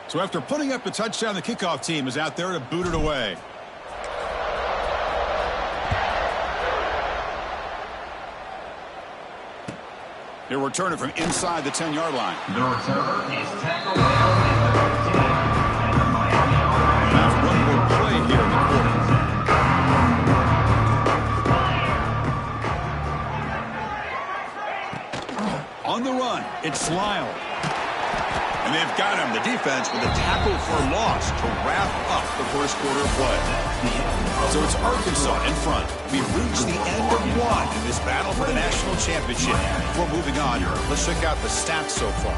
So after putting up the touchdown, the kickoff team is out there to boot it away. They're returning from inside the 10-yard line. The returner is tackled Now one more play here in the quarter. On the run, it's Lyle. And they've got him, the defense, with a tackle for loss to wrap up the first quarter of play. So it's Arkansas in front. We've reached the end of one in this battle for the national championship. Before moving on, let's check out the stats so far.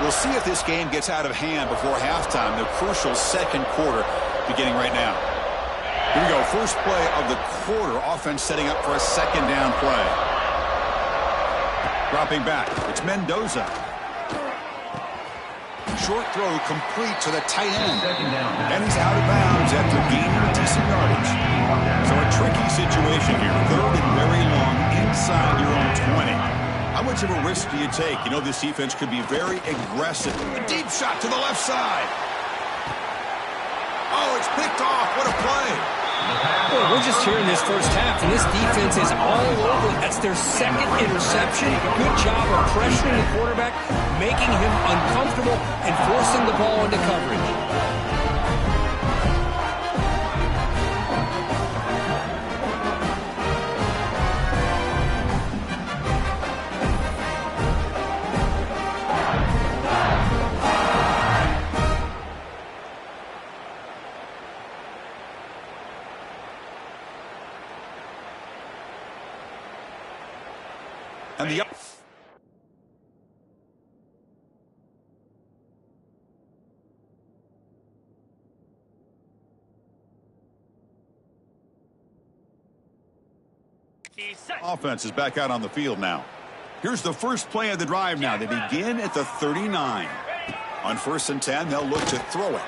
We'll see if this game gets out of hand before halftime, the crucial second quarter beginning right now. Here we go, first play of the quarter. Offense setting up for a second down play. Dropping back, it's Mendoza. Short throw complete to the tight end. And he's out of bounds after gaining decent yardage. So a tricky situation here. Third and very long inside your own 20. How much of a risk do you take? You know this defense could be very aggressive. A deep shot to the left side. Oh, it's picked off. What a play. Well, we're just here in this first half, and this defense is all over. That's their second interception. Good job of pressuring the quarterback, making him uncomfortable, and forcing the ball into coverage. And the offense is back out on the field now. Here's the first play of the drive now. They begin at the 39. On 1st and 10, they'll look to throw it.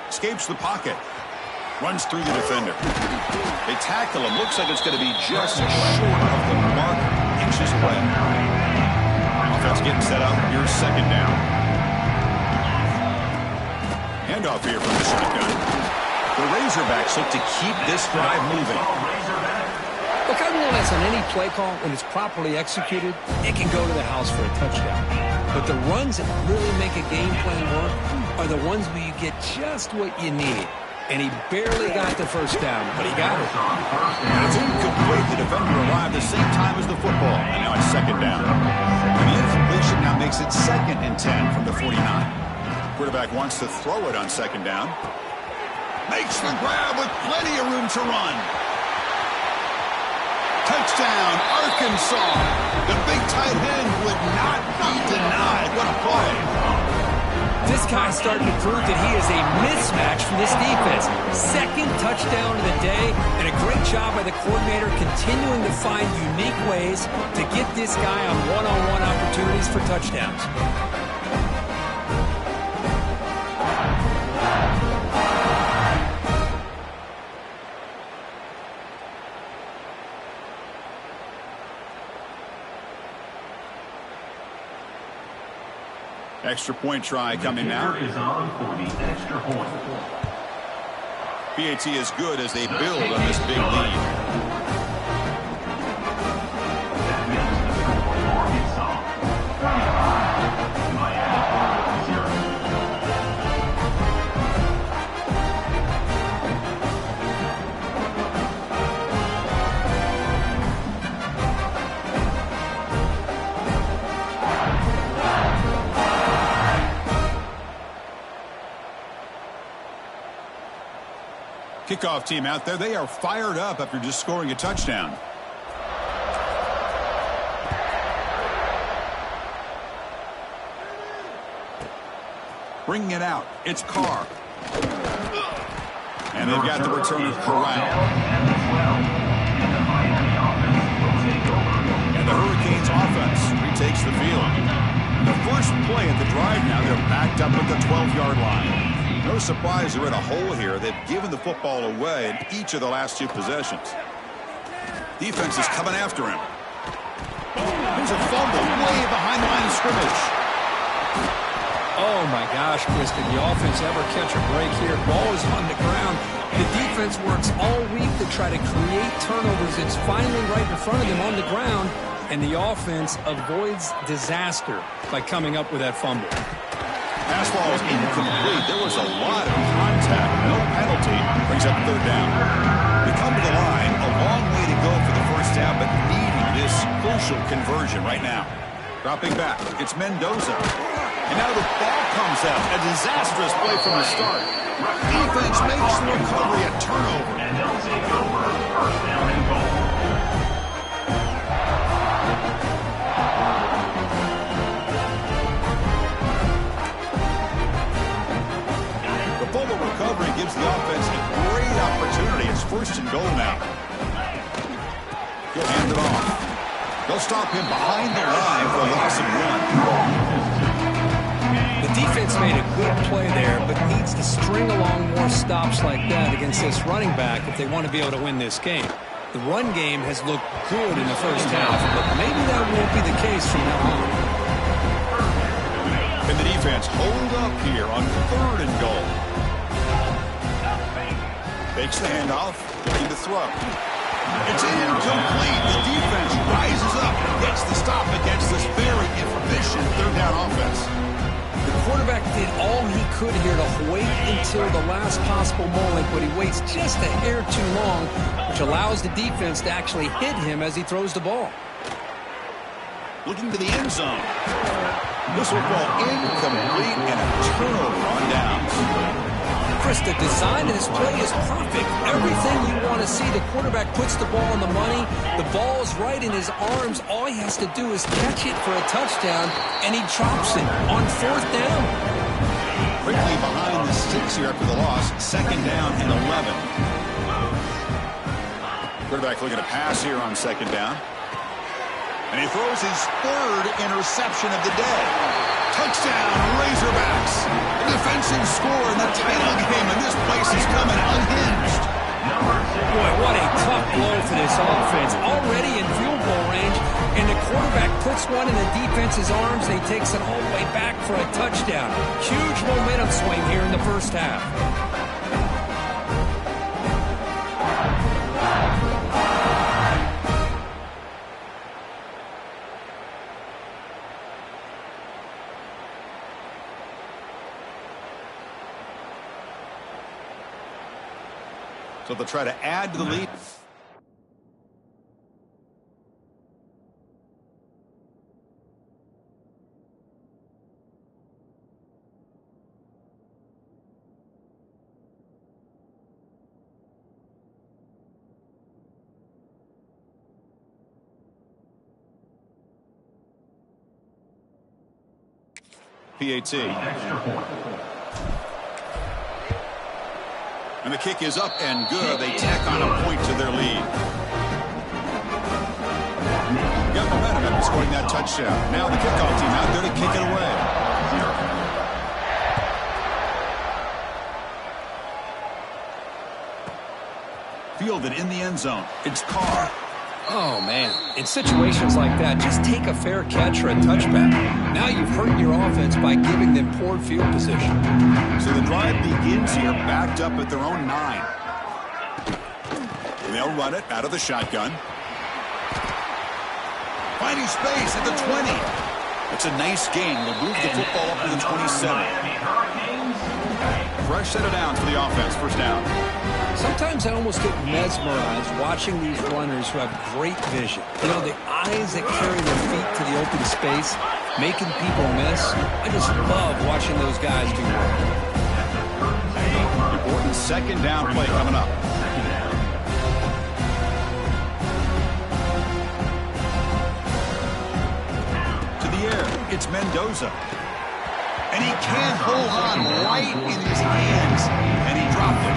Escapes the pocket. Runs through the defender. They tackle him. Looks like it's going to be just short of the mark, inches away. Offense getting set up. Here's second down. Handoff here from the shotgun. The Razorbacks look to keep this drive moving. Look, I realize on any play call, when it's properly executed, it can go to the house for a touchdown. But the runs that really make a game plan work are the ones where you get just what you need. And he barely got the first down, but he got it. And it's incomplete. The defender arrived the same time as the football. And now it's second down. And the incompletion now makes it 2nd and 10 from the 49. Quarterback wants to throw it on second down. Makes the grab with plenty of room to run. Touchdown, Arkansas. The big tight end would not be denied. What a play. This guy's starting to prove that he is a mismatch for this defense. Second touchdown of the day, and a great job by the coordinator continuing to find unique ways to get this guy on one-on-one opportunities for touchdowns. Extra point try coming now. Is on for the extra point. PAT is good as they build on this big lead. That makes the score for Arkansas 25, Miami 0. Kickoff team out there. They are fired up after just scoring a touchdown. Bringing it out. It's Carr. And they've got the return of Corral. And the Hurricanes offense retakes the field. The first play at the drive now, they're backed up at the 12-yard line. No surprise they're in a hole here. They've given the football away in each of the last 2 possessions. Defense is coming after him. There's a fumble way behind the line of scrimmage. Oh, my gosh, Chris, did the offense ever catch a break here? Ball is on the ground. The defense works all week to try to create turnovers. It's finally right in front of them on the ground, and the offense avoids disaster by coming up with that fumble. Pass ball is incomplete. There was a lot of contact. No penalty. Brings up 3rd down. We come to the line. A Long way to go for the first down, but needing this crucial conversion right now. Dropping back, it's Mendoza. And now the ball comes out. A disastrous play from the start. Defense makes the recovery a turnover. And they'll take over first down and goal. The fumble recovery gives the offense a great opportunity. It's first and goal now. He'll hand it off. They'll stop him behind the line for a loss of 1. The defense made a good play there, but needs to string along more stops like that against this running back if they want to be able to win this game. The run game has looked good in the first half, but maybe that won't be the case from now on. And the defense hold up here on 3rd and goal. Fakes the handoff, looking to throw. It's incomplete. The defense rises up and gets the stop against this very efficient 3rd down offense. The quarterback did all he could here to wait until the last possible moment, but he waits just a hair too long, which allows the defense to actually hit him as he throws the ball. Looking to the end zone. This will fall incomplete and a turnover on downs. Chris, the design of this play is perfect. Everything you want to see. The quarterback puts the ball on the money. The ball is right in his arms. All he has to do is catch it for a touchdown, and he drops it on 4th down. Quickly behind the 6 here after the loss. 2nd down and 11. Quarterback looking to pass here on 2nd down. And he throws his 3rd interception of the day. Touchdown, Razorbacks. A defensive score in the title game, and this place is coming unhinged. Boy, what a tough blow for this offense. Already in field goal range, and the quarterback puts one in the defense's arms, and he takes it all the way back for a touchdown. Huge momentum swing here in the first half. So they'll try to add to the lead. PAT. And the kick is up and good. They tack on a point to their lead. Got momentum after scoring that touchdown. Now the kickoff team out there to kick it away. Fielded in the end zone. It's Carr. Oh, man. In situations like that, just take a fair catch or a touchback. Now you've hurt your offense by giving them poor field position. So the drive begins here, backed up at their own 9. They'll run it out of the shotgun. Finding space at the 20. It's a nice gain. They'll move the football up to the 27. Fresh set of downs for the offense. First down. Sometimes I almost get mesmerized watching these runners who have great vision. You know, the eyes that carry their feet to the open space, making people miss. I just love watching those guys do work. Important 2nd down play coming up. To the air, it's Mendoza. And he can't hold on right in his hands. And he dropped it.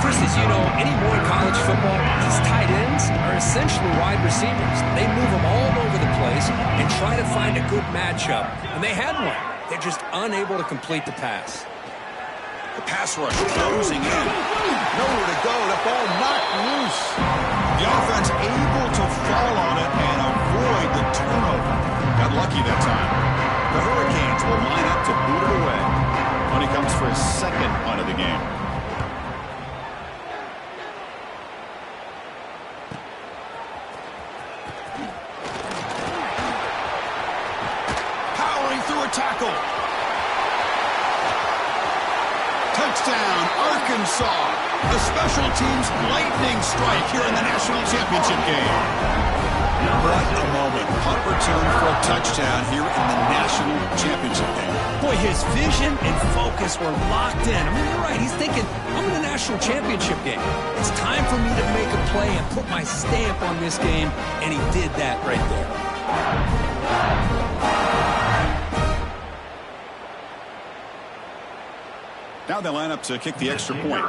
Chris, as you know, anymore in college football, these tight ends are essentially wide receivers. They move them all over the place and try to find a good matchup. And they had one. They're just unable to complete the pass. The pass rush closing in. Nowhere to go. The ball knocked loose. The offense able to fall on it and avoid the turnover. Got lucky that time. The Hurricanes will line up to boot it away when he comes for his 2nd punt of the game. Tackle. Touchdown, Arkansas. The special teams lightning strike here in the national championship game. What a moment. Punt return for a touchdown here in the national championship game. Boy, his vision and focus were locked in. I mean, you're right. He's thinking, I'm in the national championship game. It's time for me to make a play and put my stamp on this game, and he did that right there. Now they line up to kick the extra point.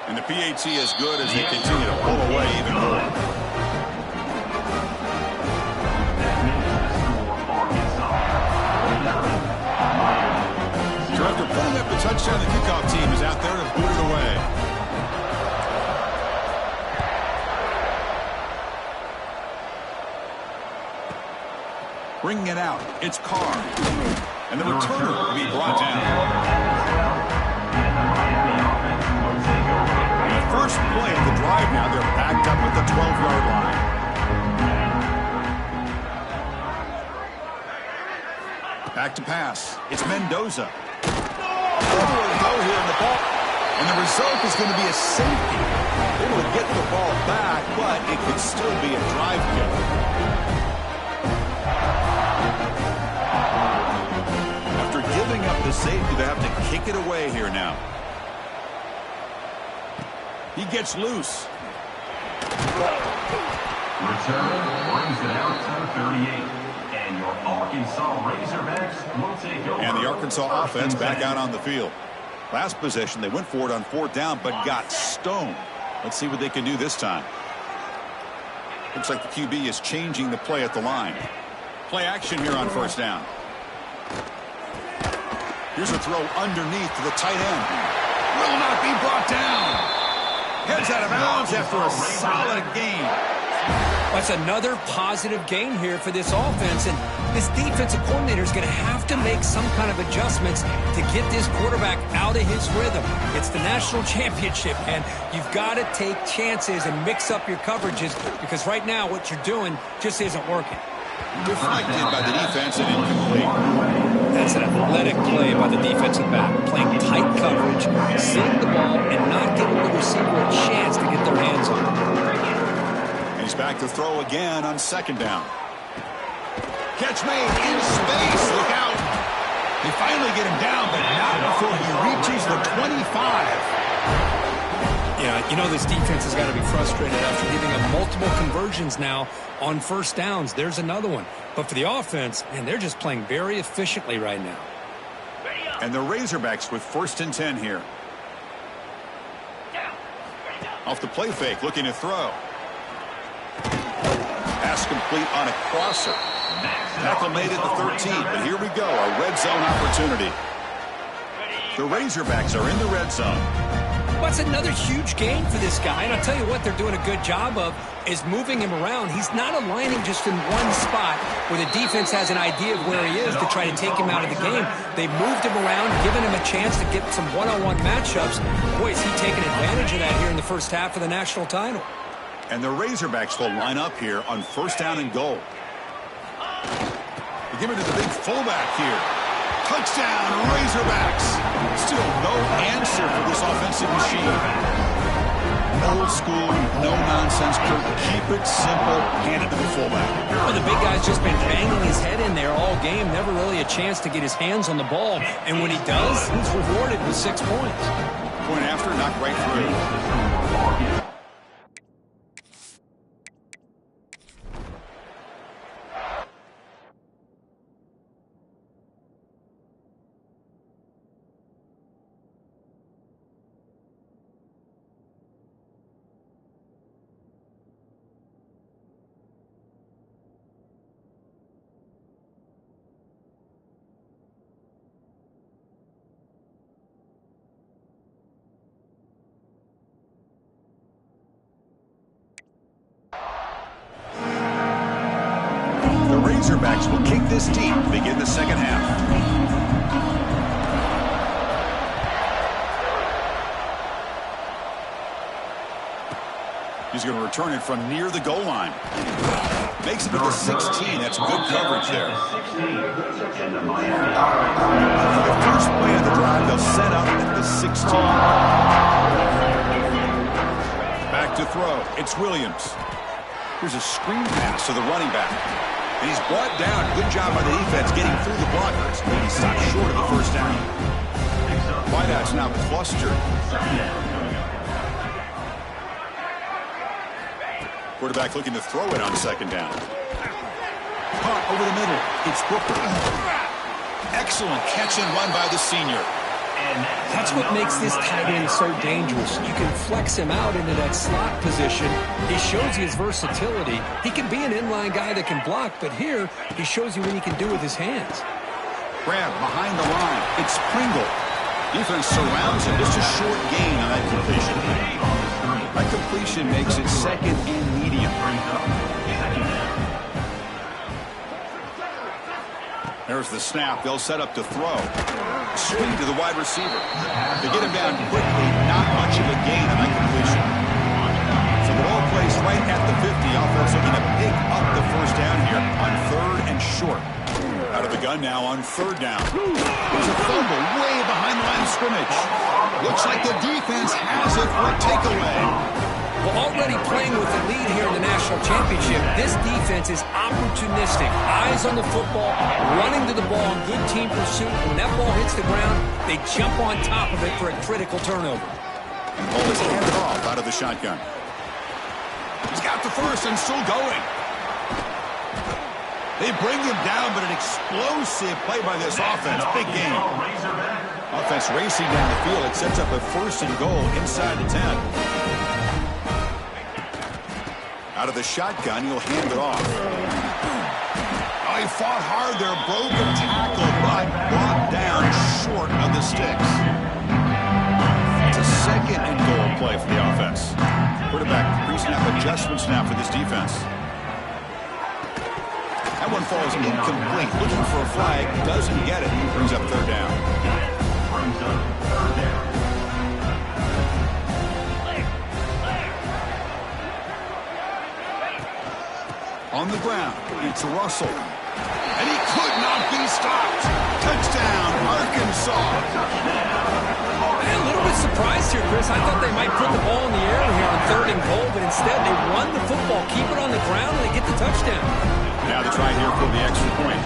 And the PAT is good as they continue to pull away even more. So after pulling up the touchdown, the kickoff team is out there to boot it away. Bringing it out, it's Carr. And the returner will be brought down. The first play of the drive now, they're backed up at the 12-yard line. Back to pass. It's Mendoza. Forward go here in the ball. And the result is going to be a safety. Able to get the ball back, but it could still be a drive kill. Giving up the safety, they have to kick it away here now. He gets loose. Return brings it out to the 38. And your Arkansas Razorbacks will take over. And the Arkansas offense back out on the field. Last possession, they went for it on 4th down, but got stoned. Let's see what they can do this time. Looks like the QB is changing the play at the line. Play action here on 1st down. Here's a throw underneath to the tight end. Will not be brought down. Heads out of bounds after a solid gain. That's another positive gain here for this offense, and this defensive coordinator is going to have to make some kind of adjustments to get this quarterback out of his rhythm. It's the national championship, and you've got to take chances and mix up your coverages, because right now what you're doing just isn't working. Deflected by the defense and incomplete. That's an athletic play by the defensive back, playing tight coverage, seeing the ball, and not giving the receiver a chance to get their hands on it. He's back to throw again on 2nd down. Catch made in space. Look out. They finally get him down, but not before he reaches the 25. Yeah, you know this defense has got to be frustrated after giving up multiple conversions now on 1st downs. There's another one. But for the offense, man, they're just playing very efficiently right now. And the Razorbacks with 1st and 10 here. Off the play fake, looking to throw. Pass complete on a crosser. Tackle made at the 13, but here we go, a red zone opportunity. The Razorbacks are in the red zone. That's another huge game for this guy, and I'll tell you what they're doing a good job of is moving him around. He's not aligning just in one spot where the defense has an idea of where he is to try to take him out of the game. They've moved him around, given him a chance to get some one-on-one matchups. Boy, is he taking advantage of that here in the first half of the national title. And the Razorbacks will line up here on 1st down and goal. They give it to the big fullback here. Touchdown, Razorbacks. Still no answer for this offensive machine. Old school, no nonsense. Keep it simple. Hand it to the fullback. Well, the big guy's just been banging his head in there all game. Never really a chance to get his hands on the ball. And when he does, he's rewarded with 6 points. Point after, knocked right through. Razorbacks will kick this deep to begin the 2nd half. He's going to return it from near the goal line. Makes it to the 16. That's good coverage there. The first play of the drive, they'll set up at the 16. Back to throw. It's Williams. Here's a screen pass to the running back. And he's brought down. Good job by the defense getting through the blockers. And he stopped short of the first down. Wideout's now clustered. Quarterback looking to throw it on second down. Caught over the middle. It's Booker. Excellent catch and run by the senior. That's what makes this tight end so dangerous. You can flex him out into that slot position. He shows you his versatility. He can be an inline guy that can block, but here he shows you what he can do with his hands. Grab behind the line. It's Pringle. Defense surrounds him. Just a short gain on that completion. That completion makes it second and medium. There's the snap. They'll set up to throw. Swing to the wide receiver. They get him down quickly. Not much of a gain on that completion. So the ball placed right at the 50. Offense looking to pick up the first down here on third and short. Out of the gun now on third down. There's a fumble way behind the line of scrimmage. Looks like the defense has it for a takeaway. Well, already playing with the lead here in the national championship, this defense is opportunistic. Eyes on the football, running to the ball in good team pursuit. When that ball hits the ground, they jump on top of it for a critical turnover. Ball is handed off out of the shotgun. He's got the first and still going. They bring him down, but an explosive play by this offense. Big game. Offense racing down the field. It sets up a first and goal inside the 10. Out of the shotgun, he'll hand it off. Oh, he fought hard there. Broken tackle, but brought down short of the sticks. It's a second and goal play for the offense. Quarterback pre-snap adjustment snap for this defense. That one falls incomplete. Looking for a flag. Doesn't get it. Brings up third down. On the ground, it's Russell. And he could not be stopped. Touchdown, Arkansas. A little bit surprised here, Chris. I thought they might put the ball in the air here on third and goal, but instead they run the football, keep it on the ground, and they get the touchdown. Now they try here for the extra point.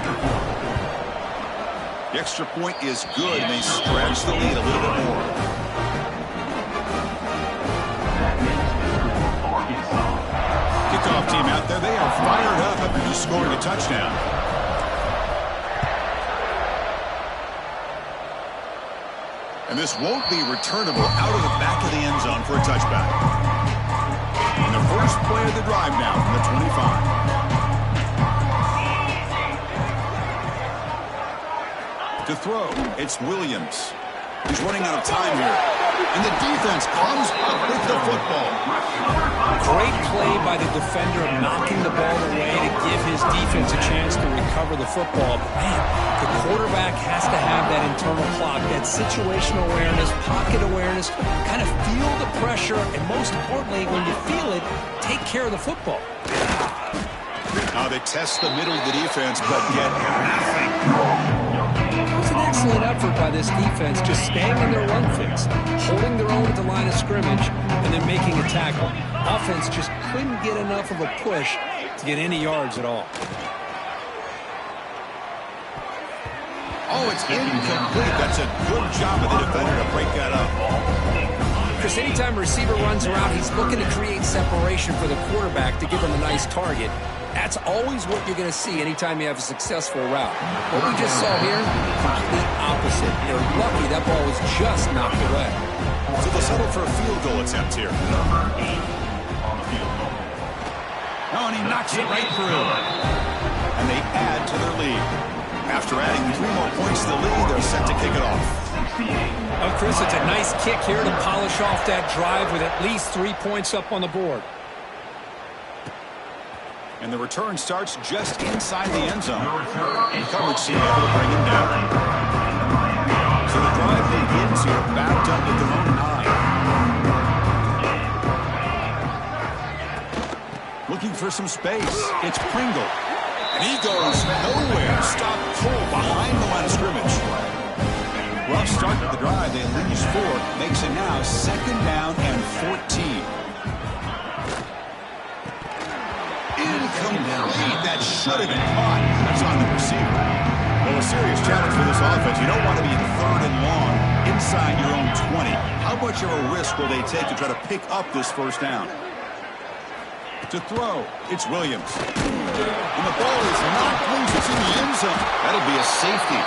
The extra point is good, and they stretch the lead a little bit more. Kickoff team out there. They are fired up after just scoring a touchdown. And this won't be returnable out of the back of the end zone for a touchback. And the first play of the drive now from the 25. To throw, it's Williams. He's running out of time here. And the defense comes up with the football. Great play by the defender, knocking the ball away to give his defense a chance to recover the football. Man, the quarterback has to have that internal clock, that situational awareness, pocket awareness, kind of feel the pressure, and most importantly, when you feel it, take care of the football. Now they test the middle of the defense, but get nothing. It was an excellent effort by this defense, just staying in their run fix, holding their own at the line of scrimmage, and then making a tackle. Offense just couldn't get enough of a push to get any yards at all. Oh, it's incomplete. That's a good job of the defender to break that up. Because anytime a receiver runs around, he's looking to create separation for the quarterback to give him a nice target. That's always what you're going to see anytime you have a successful route. What we just saw here, complete opposite. They're lucky that ball was just knocked away. So they'll settle for a field goal attempt here. Oh, and he knocks it right through. And they add to their lead. After adding 3 more points to the lead, they're set to kick it off. Oh, Chris, it's a nice kick here to polish off that drive with at least 3 points up on the board. And the return starts just inside the end zone. And coverage team able to bring him down. So the drive begins here, backed up at their own 9. Looking for some space. It's Pringle. And he goes nowhere. Stop cold behind the line of scrimmage. Rough start to the drive. They lose 4. Makes it now 2nd down and 14. Incomplete. That should have been caught. That's on the receiver. Well, a serious challenge for this offense. You don't want to be 3rd and long inside your own 20. How much of a risk will they take to try to pick up this 1st down? To throw, it's Williams. And the ball is knocked loose. It's in the end zone. That'll be a safety.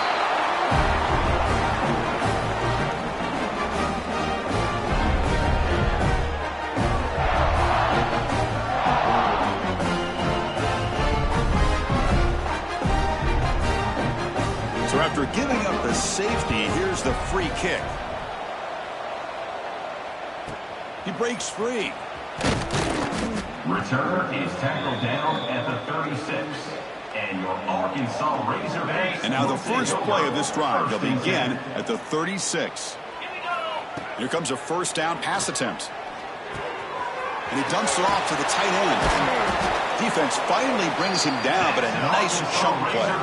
So after giving up the safety, here's the free kick. He breaks free. Returner is tackled down at the 36. And your Arkansas Razorbacks. And now the first play of this drive. They'll begin at the 36. Here comes a 1st down pass attempt. And he dumps it off to the tight end. Defense finally brings him down, but a nice chunk play.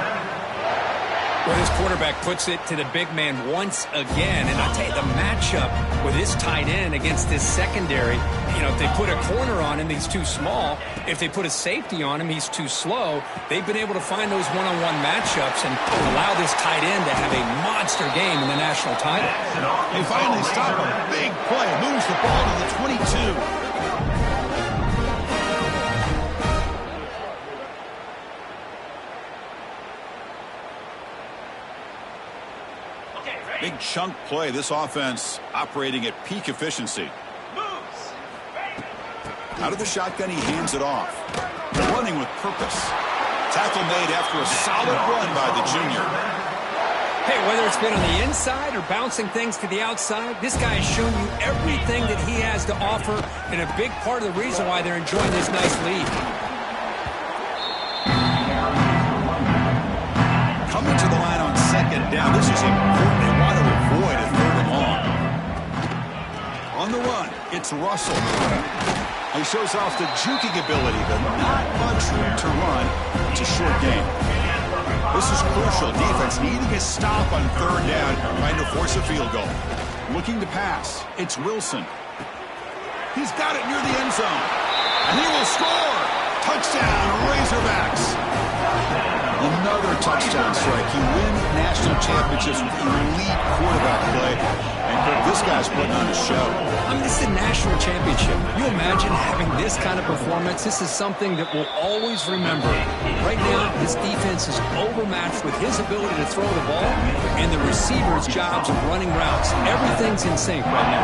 Well, this quarterback puts it to the big man once again. And I'll tell you, the matchup with this tight end against this secondary, you know, if they put a corner on him, he's too small. If they put a safety on him, he's too slow. They've been able to find those one-on-one matchups and allow this tight end to have a monster game in the national title. They finally stop a big play. Moves the ball to the 22. Big chunk play. This offense operating at peak efficiency. Out of the shotgun, he hands it off. Running with purpose. Tackle made after a solid run by the junior. Hey, whether it's been on the inside or bouncing things to the outside, this guy has shown you everything that he has to offer, and a big part of the reason why they're enjoying this nice lead. Coming to the line on 2nd down. This is important. They want to avoid a 3rd and long. On the run, it's Russell. He shows off the juking ability, but not much room to run. It's a short game. This is crucial. Defense needing a stop on 3rd down, trying to force a field goal. Looking to pass. It's Wilson. He's got it near the end zone. And he will score. Touchdown, Razorbacks. Another touchdown strike. You win national championships with elite quarterback play. And Kirk, this guy's putting on a show. I mean, this is a national championship. You imagine having this kind of performance? This is something that we'll always remember. Right now, this defense is overmatched with his ability to throw the ball and the receivers' jobs of running routes. Everything's in sync right now.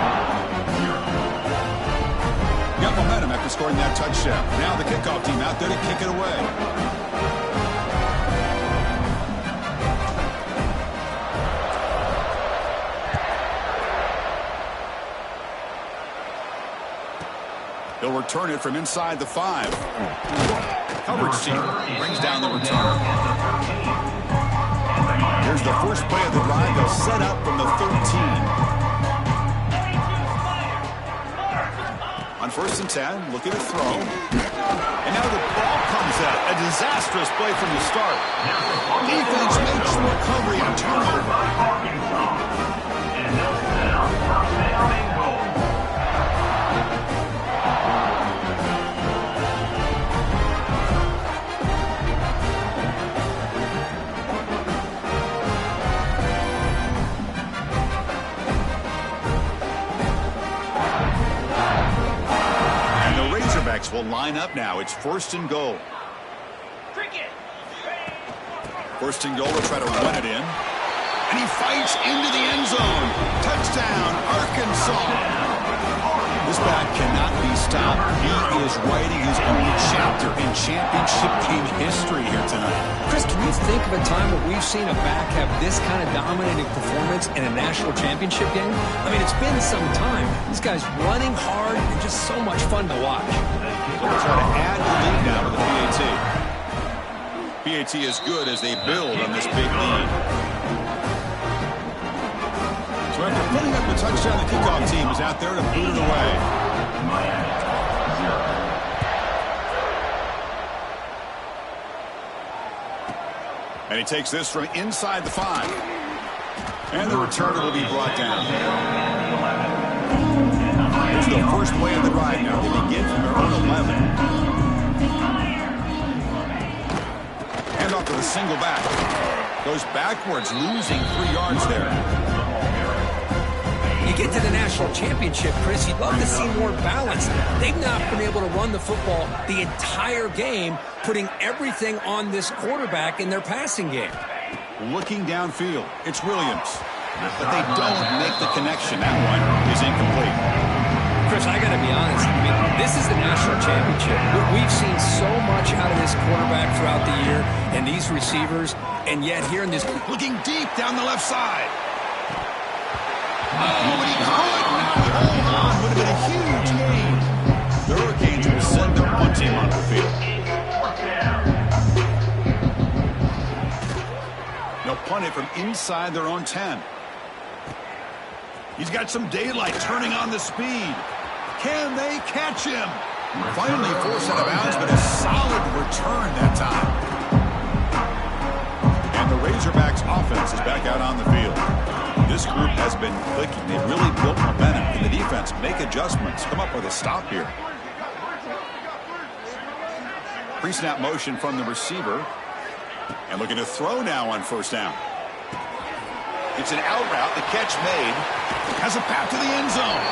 Got momentum after scoring that touchdown. Now the kickoff team out there to kick it away. They'll return it from inside the 5. Coverage team brings down the return. Here's the first play of the drive. They'll set up from the 13. On 1st and 10, looking to throw. And now the ball comes out. A disastrous play from the start. Defense makes the recovery on turnover. And they'll set up 1st down and goal. Will line up now. It's 1st and goal. Cricket. 1st and goal. They'll try to run it in. And he fights into the end zone. Touchdown, Arkansas. This back cannot be stopped. He is writing his own chapter in championship game history here tonight. Chris, can you think of a time where we've seen a back have this kind of dominating performance in a national championship game? I mean, it's been some time. This guy's running hard and just so much fun to watch. They'll try to add the lead now with the PAT. PAT is good as they build on this big lead. So after putting up the touchdown, the kickoff team is out there to boot it away. And he takes this from inside the 5. And the returner will be brought down. Here's the first play of the drive now. They begin from their own 11. Hand off to the single back. Goes backwards, losing 3 yards there. You get to the national championship, Chris, you'd love to see more balance. They've not been able to run the football the entire game, putting everything on this quarterback in their passing game. Looking downfield, it's Williams. But they don't make the connection. That one is incomplete. Chris, I got to be honest. I mean, this is the national championship. We've seen so much out of this quarterback throughout the year and these receivers, and yet here in this... Looking deep down the left side. Oh, but he caught it. Now he hold on. Would have been a huge gain. The Hurricanes will send their punt team onto the field. They'll punt it from inside their own 10. He's got some daylight, turning on the speed. Can they catch him? Finally forced out of bounds, but a solid return that time. And the Razorbacks offense is back out on the field. This group has been clicking. They've really built momentum. Can the defense make adjustments? Come up with a stop here. Pre-snap motion from the receiver. And looking to throw now on first down. It's an out route. The catch made. Has a path to the end zone.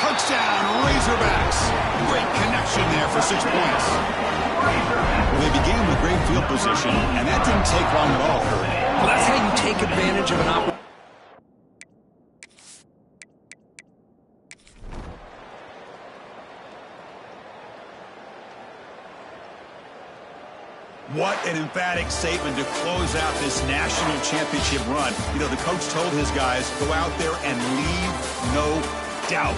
Touchdown, Razorbacks. Great connection there for 6 points. Well, they began with great field position, and that didn't take long at all, Kurt. Well, that's how you take advantage of an opportunity. What an emphatic statement to close out this national championship run. You know, the coach told his guys, go out there and leave no doubt.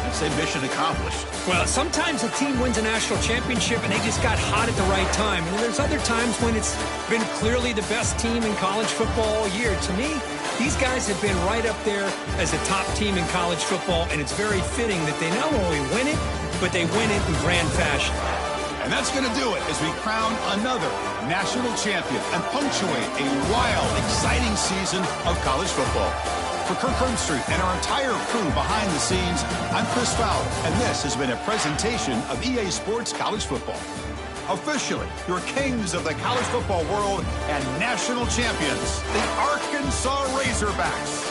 And say mission accomplished. Well, sometimes a team wins a national championship and they just got hot at the right time. And there's other times when it's been clearly the best team in college football all year. To me, these guys have been right up there as a top team in college football, and it's very fitting that they not only win it, but they win it in grand fashion. And that's going to do it as we crown another national champion and punctuate a wild, exciting season of college football. For Kirk Herbstreit and our entire crew behind the scenes, I'm Chris Fowler, and this has been a presentation of EA Sports College Football. Officially, your kings of the college football world and national champions, the Arkansas Razorbacks.